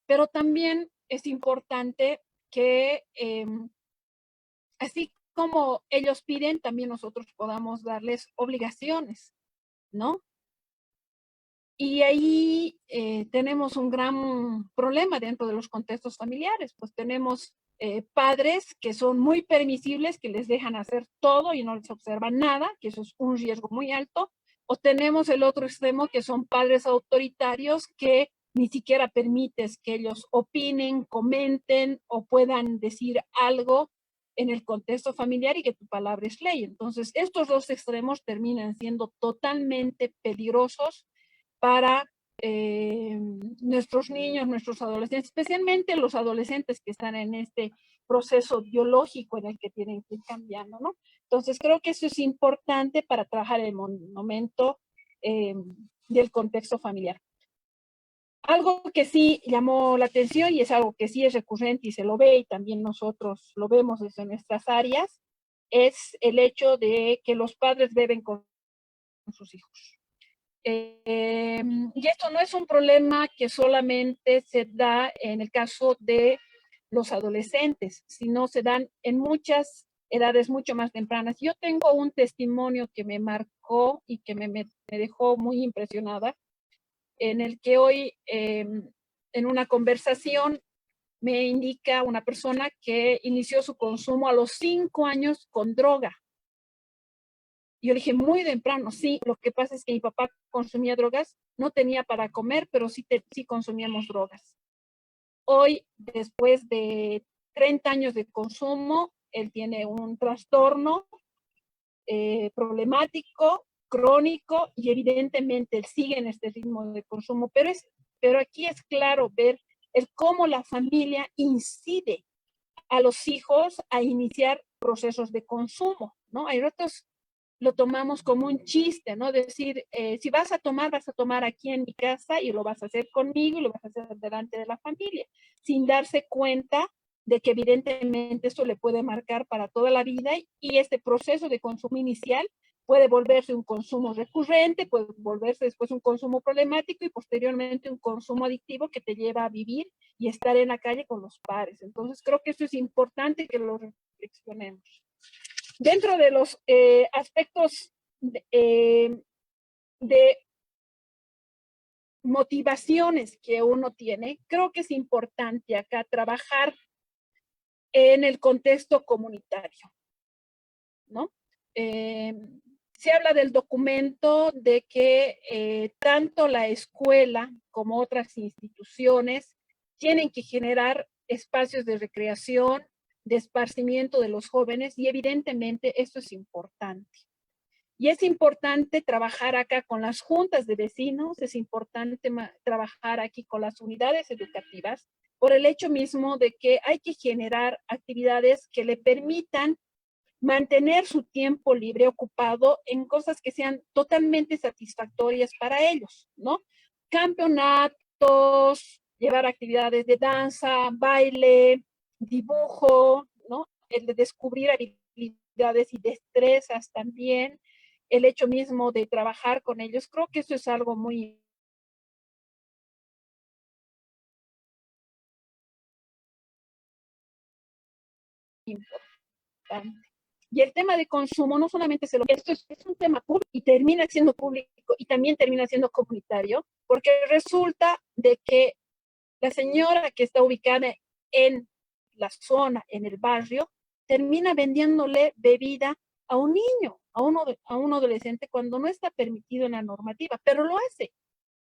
Pero también es importante que así como ellos piden, también nosotros podamos darles obligaciones, ¿no? Y ahí tenemos un gran problema dentro de los contextos familiares, pues tenemos padres que son muy permisibles, que les dejan hacer todo y no les observan nada, que eso es un riesgo muy alto, o tenemos el otro extremo que son padres autoritarios que ni siquiera permites que ellos opinen, comenten o puedan decir algo en el contexto familiar y que tu palabra es ley. Entonces, estos dos extremos terminan siendo totalmente peligrosos para nuestros niños, nuestros adolescentes, especialmente los adolescentes que están en este proceso biológico en el que tienen que ir cambiando, ¿no? Entonces, creo que eso es importante para trabajar el momento del contexto familiar. Algo que sí llamó la atención y es algo que sí es recurrente y se lo ve y también nosotros lo vemos desde nuestras áreas, es el hecho de que los padres beben con sus hijos. Y esto no es un problema que solamente se da en el caso de los adolescentes, sino se dan en muchas edades mucho más tempranas. Yo tengo un testimonio que me marcó y que me dejó muy impresionada, en el que hoy en una conversación me indica una persona que inició su consumo a los 5 años con droga. Yo le dije, muy temprano, sí, lo que pasa es que mi papá consumía drogas, no tenía para comer, pero sí consumíamos drogas. Hoy, después de 30 años de consumo, él tiene un trastorno problemático, crónico, y evidentemente él sigue en este ritmo de consumo, pero aquí es claro ver cómo la familia incide a los hijos a iniciar procesos de consumo, ¿no? Hay ratos lo tomamos como un chiste, ¿no? Decir, si vas a tomar aquí en mi casa y lo vas a hacer conmigo y lo vas a hacer delante de la familia, sin darse cuenta de que evidentemente esto le puede marcar para toda la vida, y este proceso de consumo inicial puede volverse un consumo recurrente, puede volverse después un consumo problemático y posteriormente un consumo adictivo que te lleva a vivir y estar en la calle con los pares. Entonces creo que eso es importante que lo reflexionemos. Dentro de los aspectos de motivaciones que uno tiene, creo que es importante acá trabajar en el contexto comunitario, ¿no? Se habla del documento de que tanto la escuela como otras instituciones tienen que generar espacios de recreación, de esparcimiento de los jóvenes, y evidentemente esto es importante. Y es importante trabajar acá con las juntas de vecinos, es importante trabajar aquí con las unidades educativas, por el hecho mismo de que hay que generar actividades que le permitan mantener su tiempo libre ocupado en cosas que sean totalmente satisfactorias para ellos, ¿no? Campeonatos, llevar actividades de danza, baile, dibujo, ¿no? El de descubrir habilidades y destrezas también, el hecho mismo de trabajar con ellos, creo que eso es algo muy importante. Y el tema de consumo no solamente esto es un tema público y termina siendo público y también termina siendo comunitario, porque resulta de que la señora que está ubicada en la zona, en el barrio, termina vendiéndole bebida a un niño, a un adolescente, cuando no está permitido en la normativa, pero lo hace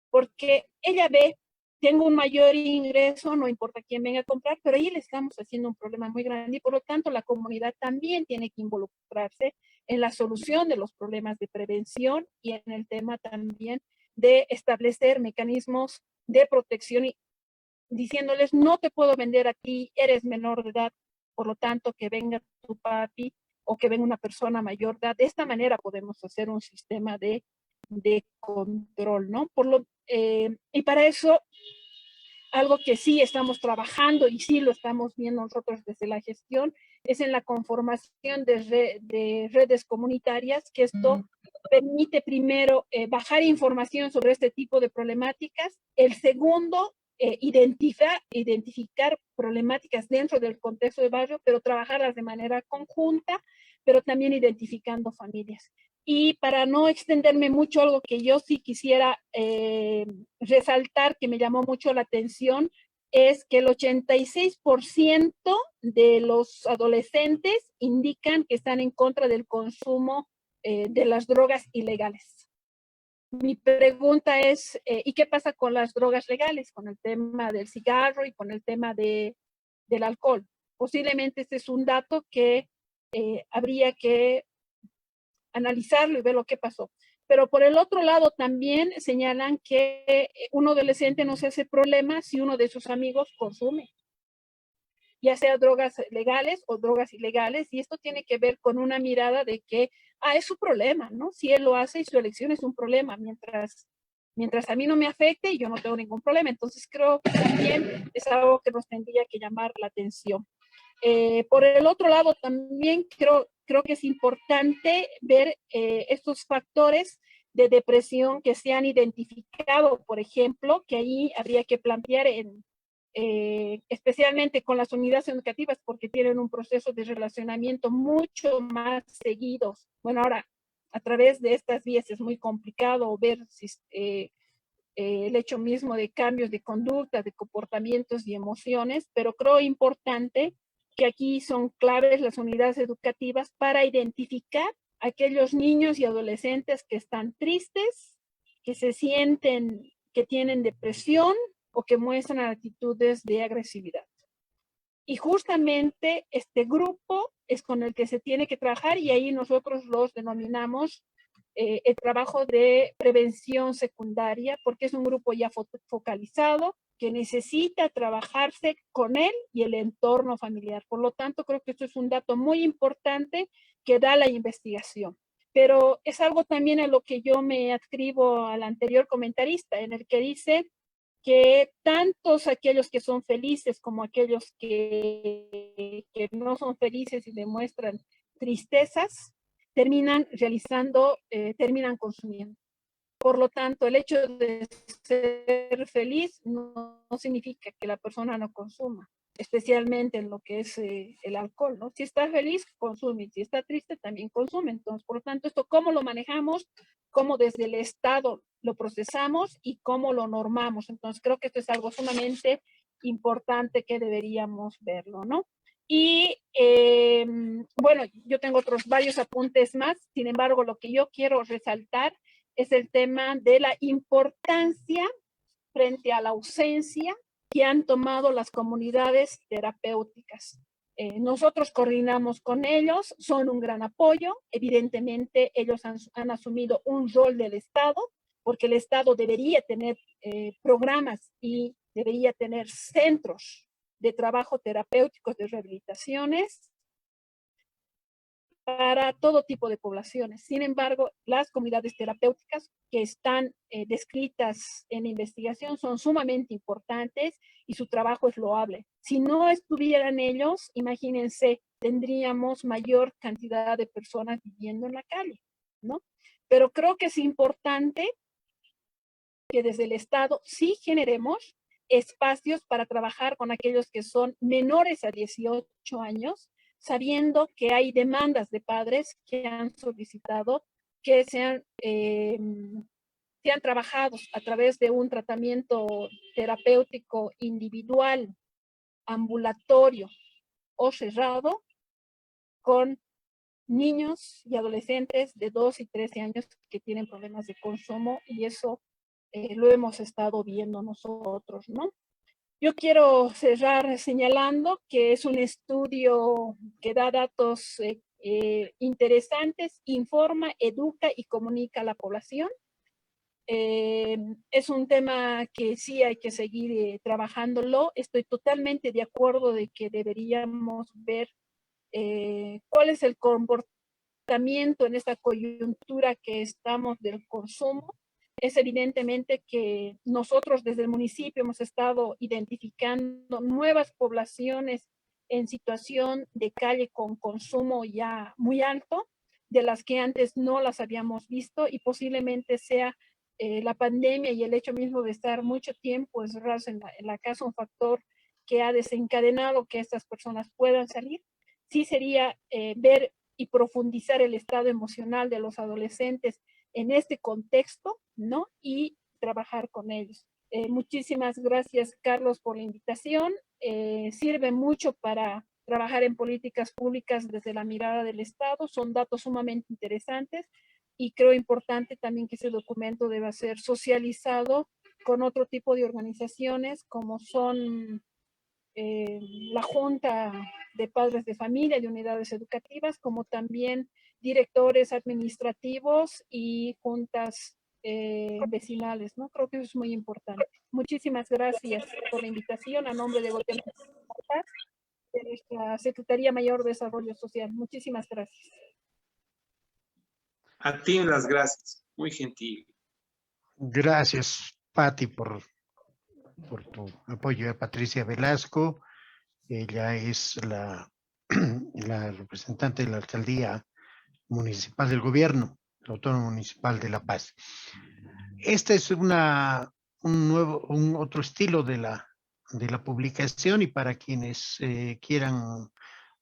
porque ella ve, tengo un mayor ingreso, no importa quién venga a comprar, pero ahí le estamos haciendo un problema muy grande, y por lo tanto la comunidad también tiene que involucrarse en la solución de los problemas de prevención y en el tema también de establecer mecanismos de protección, y diciéndoles, no te puedo vender a ti, eres menor de edad, por lo tanto que venga tu papi o que venga una persona mayor de edad. De esta manera podemos hacer un sistema de control, ¿no? Y para eso, algo que sí estamos trabajando y sí lo estamos viendo nosotros desde la gestión, es en la conformación de redes comunitarias, que esto permite primero bajar información sobre este tipo de problemáticas. El segundo, identificar problemáticas dentro del contexto de barrio, pero trabajarlas de manera conjunta, pero también identificando familias. Y para no extenderme mucho, algo que yo sí quisiera resaltar, que me llamó mucho la atención, es que el 86% de los adolescentes indican que están en contra del consumo de las drogas ilegales. Mi pregunta es, ¿y qué pasa con las drogas legales? Con el tema del cigarro y con el tema del alcohol. Posiblemente este es un dato que habría que analizarlo y ver lo que pasó. Pero por el otro lado también señalan que un adolescente no se hace problema si uno de sus amigos consume, ya sea drogas legales o drogas ilegales, y esto tiene que ver con una mirada de que, es su problema, ¿no? Si él lo hace y su elección es un problema, mientras a mí no me afecte, yo no tengo ningún problema. Entonces creo que también es algo que nos tendría que llamar la atención. Por el otro lado, también creo que es importante ver estos factores de depresión que se han identificado, por ejemplo, que ahí habría que plantear en especialmente con las unidades educativas, porque tienen un proceso de relacionamiento mucho más seguido. Bueno, ahora, a través de estas vías es muy complicado ver si, el hecho mismo de cambios de conducta, de comportamientos y emociones, pero creo importante que aquí son claves las unidades educativas para identificar a aquellos niños y adolescentes que están tristes, que se sienten que tienen depresión o que muestran actitudes de agresividad. Y justamente este grupo es con el que se tiene que trabajar y ahí nosotros los denominamos el trabajo de prevención secundaria, porque es un grupo ya focalizado que necesita trabajarse con él y el entorno familiar. Por lo tanto, creo que esto es un dato muy importante que da la investigación. Pero es algo también a lo que yo me adscribo al anterior comentarista, en el que dice que tantos aquellos que son felices como aquellos que no son felices y demuestran tristezas, terminan realizando, terminan consumiendo. Por lo tanto, el hecho de ser feliz no significa que la persona no consuma, especialmente en lo que es el alcohol, ¿no? Si está feliz, consume, si está triste, también consume. Entonces, por lo tanto, esto cómo lo manejamos, cómo desde el Estado lo procesamos y cómo lo normamos. Entonces, creo que esto es algo sumamente importante que deberíamos verlo, ¿no? Y bueno, yo tengo otros varios apuntes más, sin embargo, lo que yo quiero resaltar es el tema de la importancia frente a la ausencia que han tomado las comunidades terapéuticas. Nosotros coordinamos con ellos, son un gran apoyo. Evidentemente, ellos han asumido un rol del Estado, porque el Estado debería tener programas y debería tener centros de trabajo terapéuticos, de rehabilitaciones para todo tipo de poblaciones. Sin embargo, las comunidades terapéuticas que están descritas en la investigación son sumamente importantes y su trabajo es loable. Si no estuvieran ellos, imagínense, tendríamos mayor cantidad de personas viviendo en la calle, ¿no? Pero creo que es importante que desde el Estado sí generemos espacios para trabajar con aquellos que son menores a 18 años, sabiendo que hay demandas de padres que han solicitado que sean trabajados a través de un tratamiento terapéutico individual, ambulatorio o cerrado con niños y adolescentes de 2 y 13 años que tienen problemas de consumo, y eso lo hemos estado viendo nosotros, ¿no? Yo quiero cerrar señalando que es un estudio que da datos interesantes, informa, educa y comunica a la población. Es un tema que sí hay que seguir trabajándolo. Estoy totalmente de acuerdo de que deberíamos ver cuál es el comportamiento en esta coyuntura que estamos del consumo. Es evidentemente que nosotros desde el municipio hemos estado identificando nuevas poblaciones en situación de calle con consumo ya muy alto, de las que antes no las habíamos visto, y posiblemente sea la pandemia y el hecho mismo de estar mucho tiempo encerrados en la casa un factor que ha desencadenado que estas personas puedan salir. Sí sería ver y profundizar el estado emocional de los adolescentes en este contexto, ¿no? Y trabajar con ellos. Muchísimas gracias, Carlos, por la invitación. Sirve mucho para trabajar en políticas públicas desde la mirada del Estado. Son datos sumamente interesantes y creo importante también que ese documento deba ser socializado con otro tipo de organizaciones como son la Junta de Padres de Familia de Unidades Educativas, como también directores administrativos y juntas vecinales, ¿no? Creo que eso es muy importante. Muchísimas gracias por la invitación a nombre de Guatemala, de nuestra Secretaría Mayor de Desarrollo Social. Muchísimas gracias. A ti las gracias, muy gentil. Gracias, Patti, por tu apoyo. A Patricia Velasco, ella es la representante de la Alcaldía Municipal del Gobierno, el Autónomo Municipal de La Paz. Este es otro estilo de la la publicación, y para quienes quieran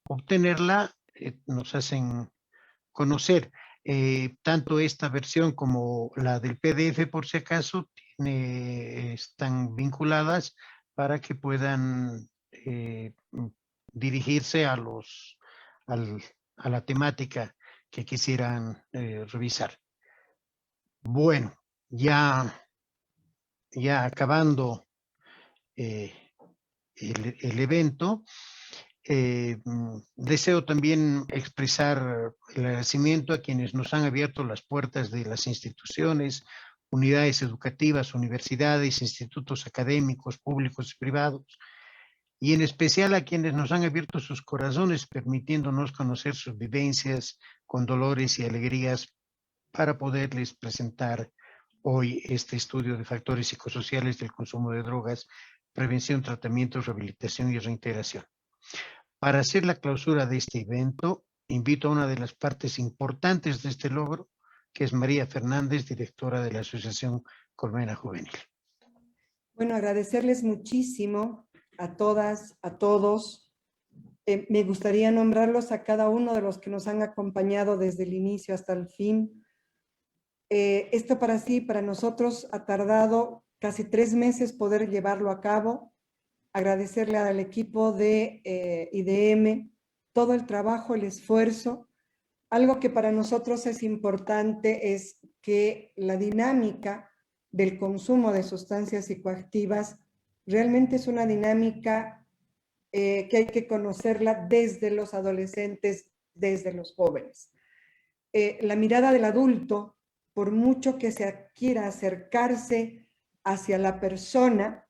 obtenerla, nos hacen conocer. Tanto esta versión como la del PDF, por si acaso, están vinculadas para que puedan dirigirse a a la temática que quisieran revisar. Bueno, ya acabando el evento, deseo también expresar el agradecimiento a quienes nos han abierto las puertas de las instituciones, unidades educativas, universidades, institutos académicos, públicos y privados, y en especial a quienes nos han abierto sus corazones, permitiéndonos conocer sus vivencias con dolores y alegrías para poderles presentar hoy este estudio de factores psicosociales del consumo de drogas, prevención, tratamiento, rehabilitación y reintegración. Para hacer la clausura de este evento, invito a una de las partes importantes de este logro, que es María Fernández, directora de la Asociación Colmena Juvenil. Bueno, agradecerles muchísimo a todas, a todos. Me gustaría nombrarlos a cada uno de los que nos han acompañado desde el inicio hasta el fin. Esto para nosotros ha tardado casi 3 meses poder llevarlo a cabo. Agradecerle al equipo de IDM todo el trabajo, el esfuerzo. Algo que para nosotros es importante es que la dinámica del consumo de sustancias psicoactivas realmente es una dinámica que hay que conocerla desde los adolescentes, desde los jóvenes. La mirada del adulto, por mucho que se quiera acercarse hacia la persona,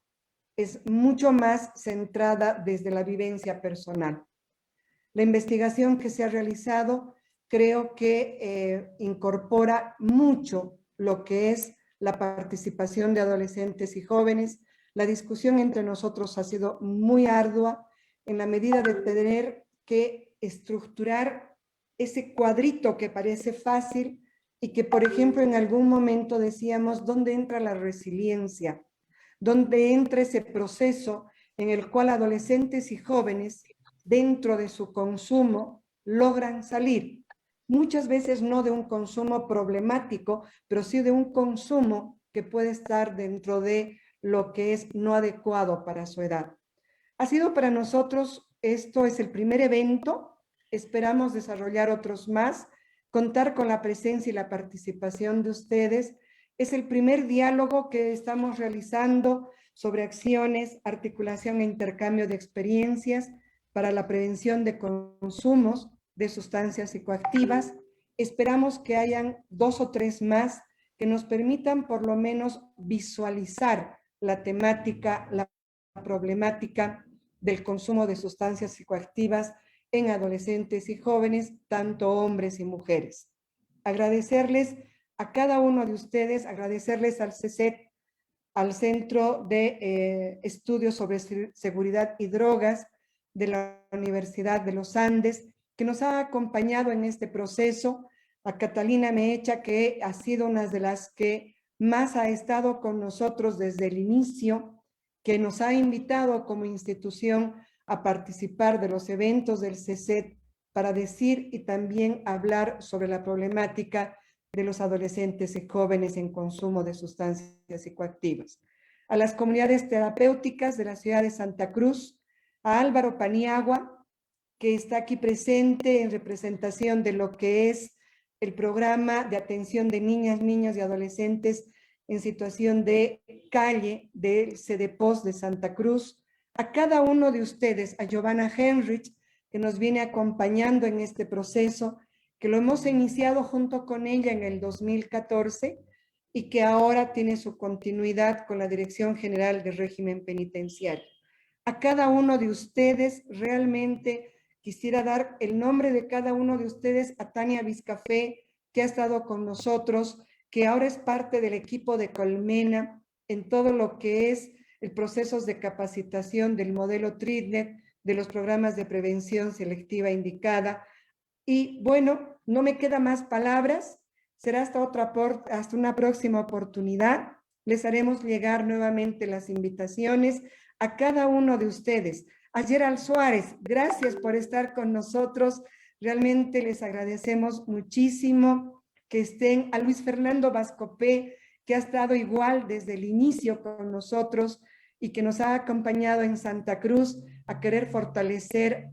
es mucho más centrada desde la vivencia personal. La investigación que se ha realizado creo que incorpora mucho lo que es la participación de adolescentes y jóvenes. La discusión entre nosotros ha sido muy ardua en la medida de tener que estructurar ese cuadrito que parece fácil y que, por ejemplo, en algún momento decíamos, ¿dónde entra la resiliencia? ¿Dónde entra ese proceso en el cual adolescentes y jóvenes, dentro de su consumo, logran salir? Muchas veces no de un consumo problemático, pero sí de un consumo que puede estar dentro de lo que es no adecuado para su edad. Ha sido para nosotros, esto es el primer evento, esperamos desarrollar otros más, contar con la presencia y la participación de ustedes. Es el primer diálogo que estamos realizando sobre acciones, articulación e intercambio de experiencias para la prevención de consumos de sustancias psicoactivas. Esperamos que hayan 2 o 3 más que nos permitan por lo menos visualizar la temática, la problemática del consumo de sustancias psicoactivas en adolescentes y jóvenes, tanto hombres y mujeres. Agradecerles a cada uno de ustedes, agradecerles al CECET, al Centro de Estudios sobre Seguridad y Drogas de la Universidad de los Andes, que nos ha acompañado en este proceso, a Catalina Mecha, que ha sido una de las que más ha estado con nosotros desde el inicio, que nos ha invitado como institución a participar de los eventos del CECET para decir y también hablar sobre la problemática de los adolescentes y jóvenes en consumo de sustancias psicoactivas. A las comunidades terapéuticas de la ciudad de Santa Cruz, a Álvaro Paniagua, que está aquí presente en representación de lo que es el programa de atención de niñas, niños y adolescentes en situación de calle del CEDEPOS de Santa Cruz, a cada uno de ustedes, a Giovanna Henrich, que nos viene acompañando en este proceso, que lo hemos iniciado junto con ella en el 2014 y que ahora tiene su continuidad con la Dirección General del Régimen Penitenciario. A cada uno de ustedes, realmente quisiera dar el nombre de cada uno de ustedes, a Tania Vizcafé, que ha estado con nosotros, que ahora es parte del equipo de Colmena en todo lo que es el proceso de capacitación del modelo TRIDNET, de los programas de prevención selectiva indicada. Y bueno, no me queda más palabras, será hasta una próxima oportunidad. Les haremos llegar nuevamente las invitaciones a cada uno de ustedes. A Gerald Suárez, gracias por estar con nosotros. Realmente les agradecemos muchísimo que estén. A Luis Fernando Vascopé, que ha estado igual desde el inicio con nosotros y que nos ha acompañado en Santa Cruz a querer fortalecer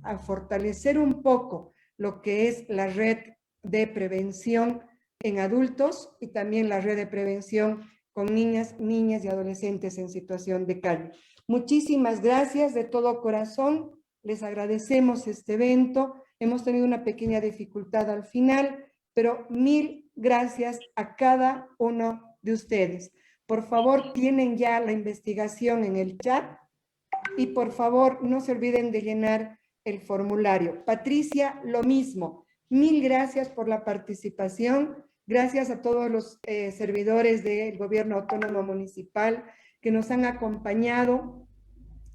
un poco lo que es la red de prevención en adultos y también la red de prevención con niñas y adolescentes en situación de calle. Muchísimas gracias de todo corazón. Les agradecemos este evento. Hemos tenido una pequeña dificultad al final, pero mil gracias a cada uno de ustedes. Por favor, tienen ya la investigación en el chat y por favor no se olviden de llenar el formulario. Patricia, lo mismo. Mil gracias por la participación. Gracias a todos los servidores del Gobierno Autónomo Municipal que nos han acompañado.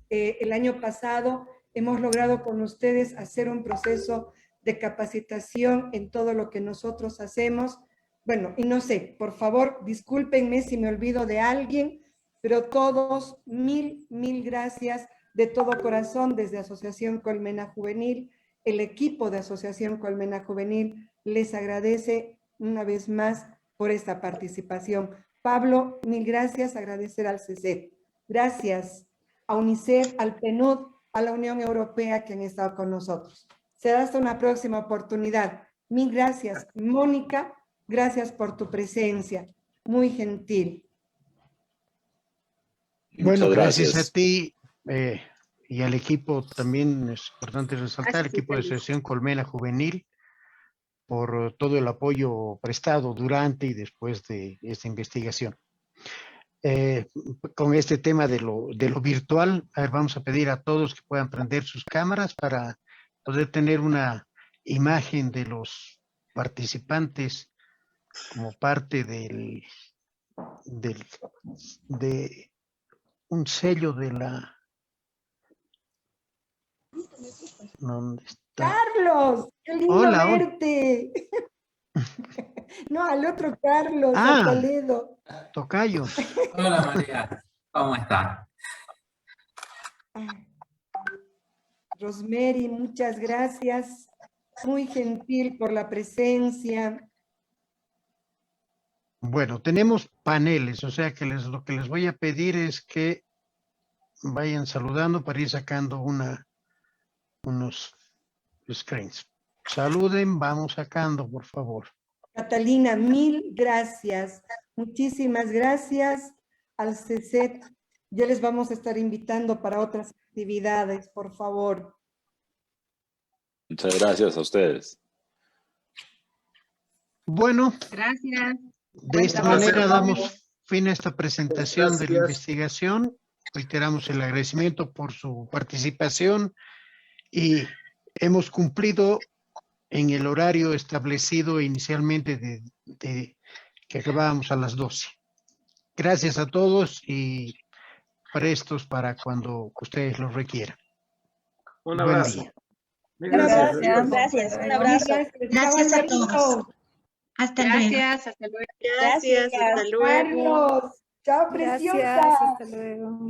El año pasado hemos logrado con ustedes hacer un proceso de capacitación en todo lo que nosotros hacemos. Bueno, y no sé, por favor, discúlpenme si me olvido de alguien, pero todos, mil gracias de todo corazón desde Asociación Colmena Juvenil. El equipo de Asociación Colmena Juvenil les agradece una vez más por esta participación. Pablo, mil gracias, agradecer al CECET. Gracias a UNICEF, al PNUD, a la Unión Europea que han estado con nosotros. Será hasta una próxima oportunidad. Mil gracias. Mónica, gracias por tu presencia. Muy gentil. Bueno, gracias a ti y al equipo. También es importante resaltar el equipo de Asociación Colmena Juvenil por todo el apoyo prestado durante y después de esta investigación. Con este tema de lo virtual, vamos a pedir a todos que puedan prender sus cámaras para poder tener una imagen de los participantes como parte de un sello de la... ¿Dónde está? ¡Carlos! ¡Qué lindo Hola, verte! No, al otro Carlos, Ah, a Toledo. Tocayo. Hola María, ¿cómo está? Rosemary, muchas gracias. Muy gentil por la presencia. Bueno, tenemos paneles, o sea que lo que les voy a pedir es que vayan saludando para ir sacando unos screens. Saluden, vamos sacando, por favor. Catalina, mil gracias. Muchísimas gracias al CECET. Ya les vamos a estar invitando para otras actividades, por favor. Muchas gracias a ustedes. Bueno, Gracias. de esta manera damos fin a esta presentación de la investigación. Reiteramos el agradecimiento por su participación y hemos cumplido en el horario establecido inicialmente de que acabábamos a las 12. Gracias a todos y prestos para cuando ustedes lo requieran. Un abrazo. Buen día. Gracias. Gracias, un abrazo. Gracias a todos. Hasta luego. Gracias, hasta luego. Gracias, hasta luego. Carlos, chao, preciosa. Gracias, hasta luego.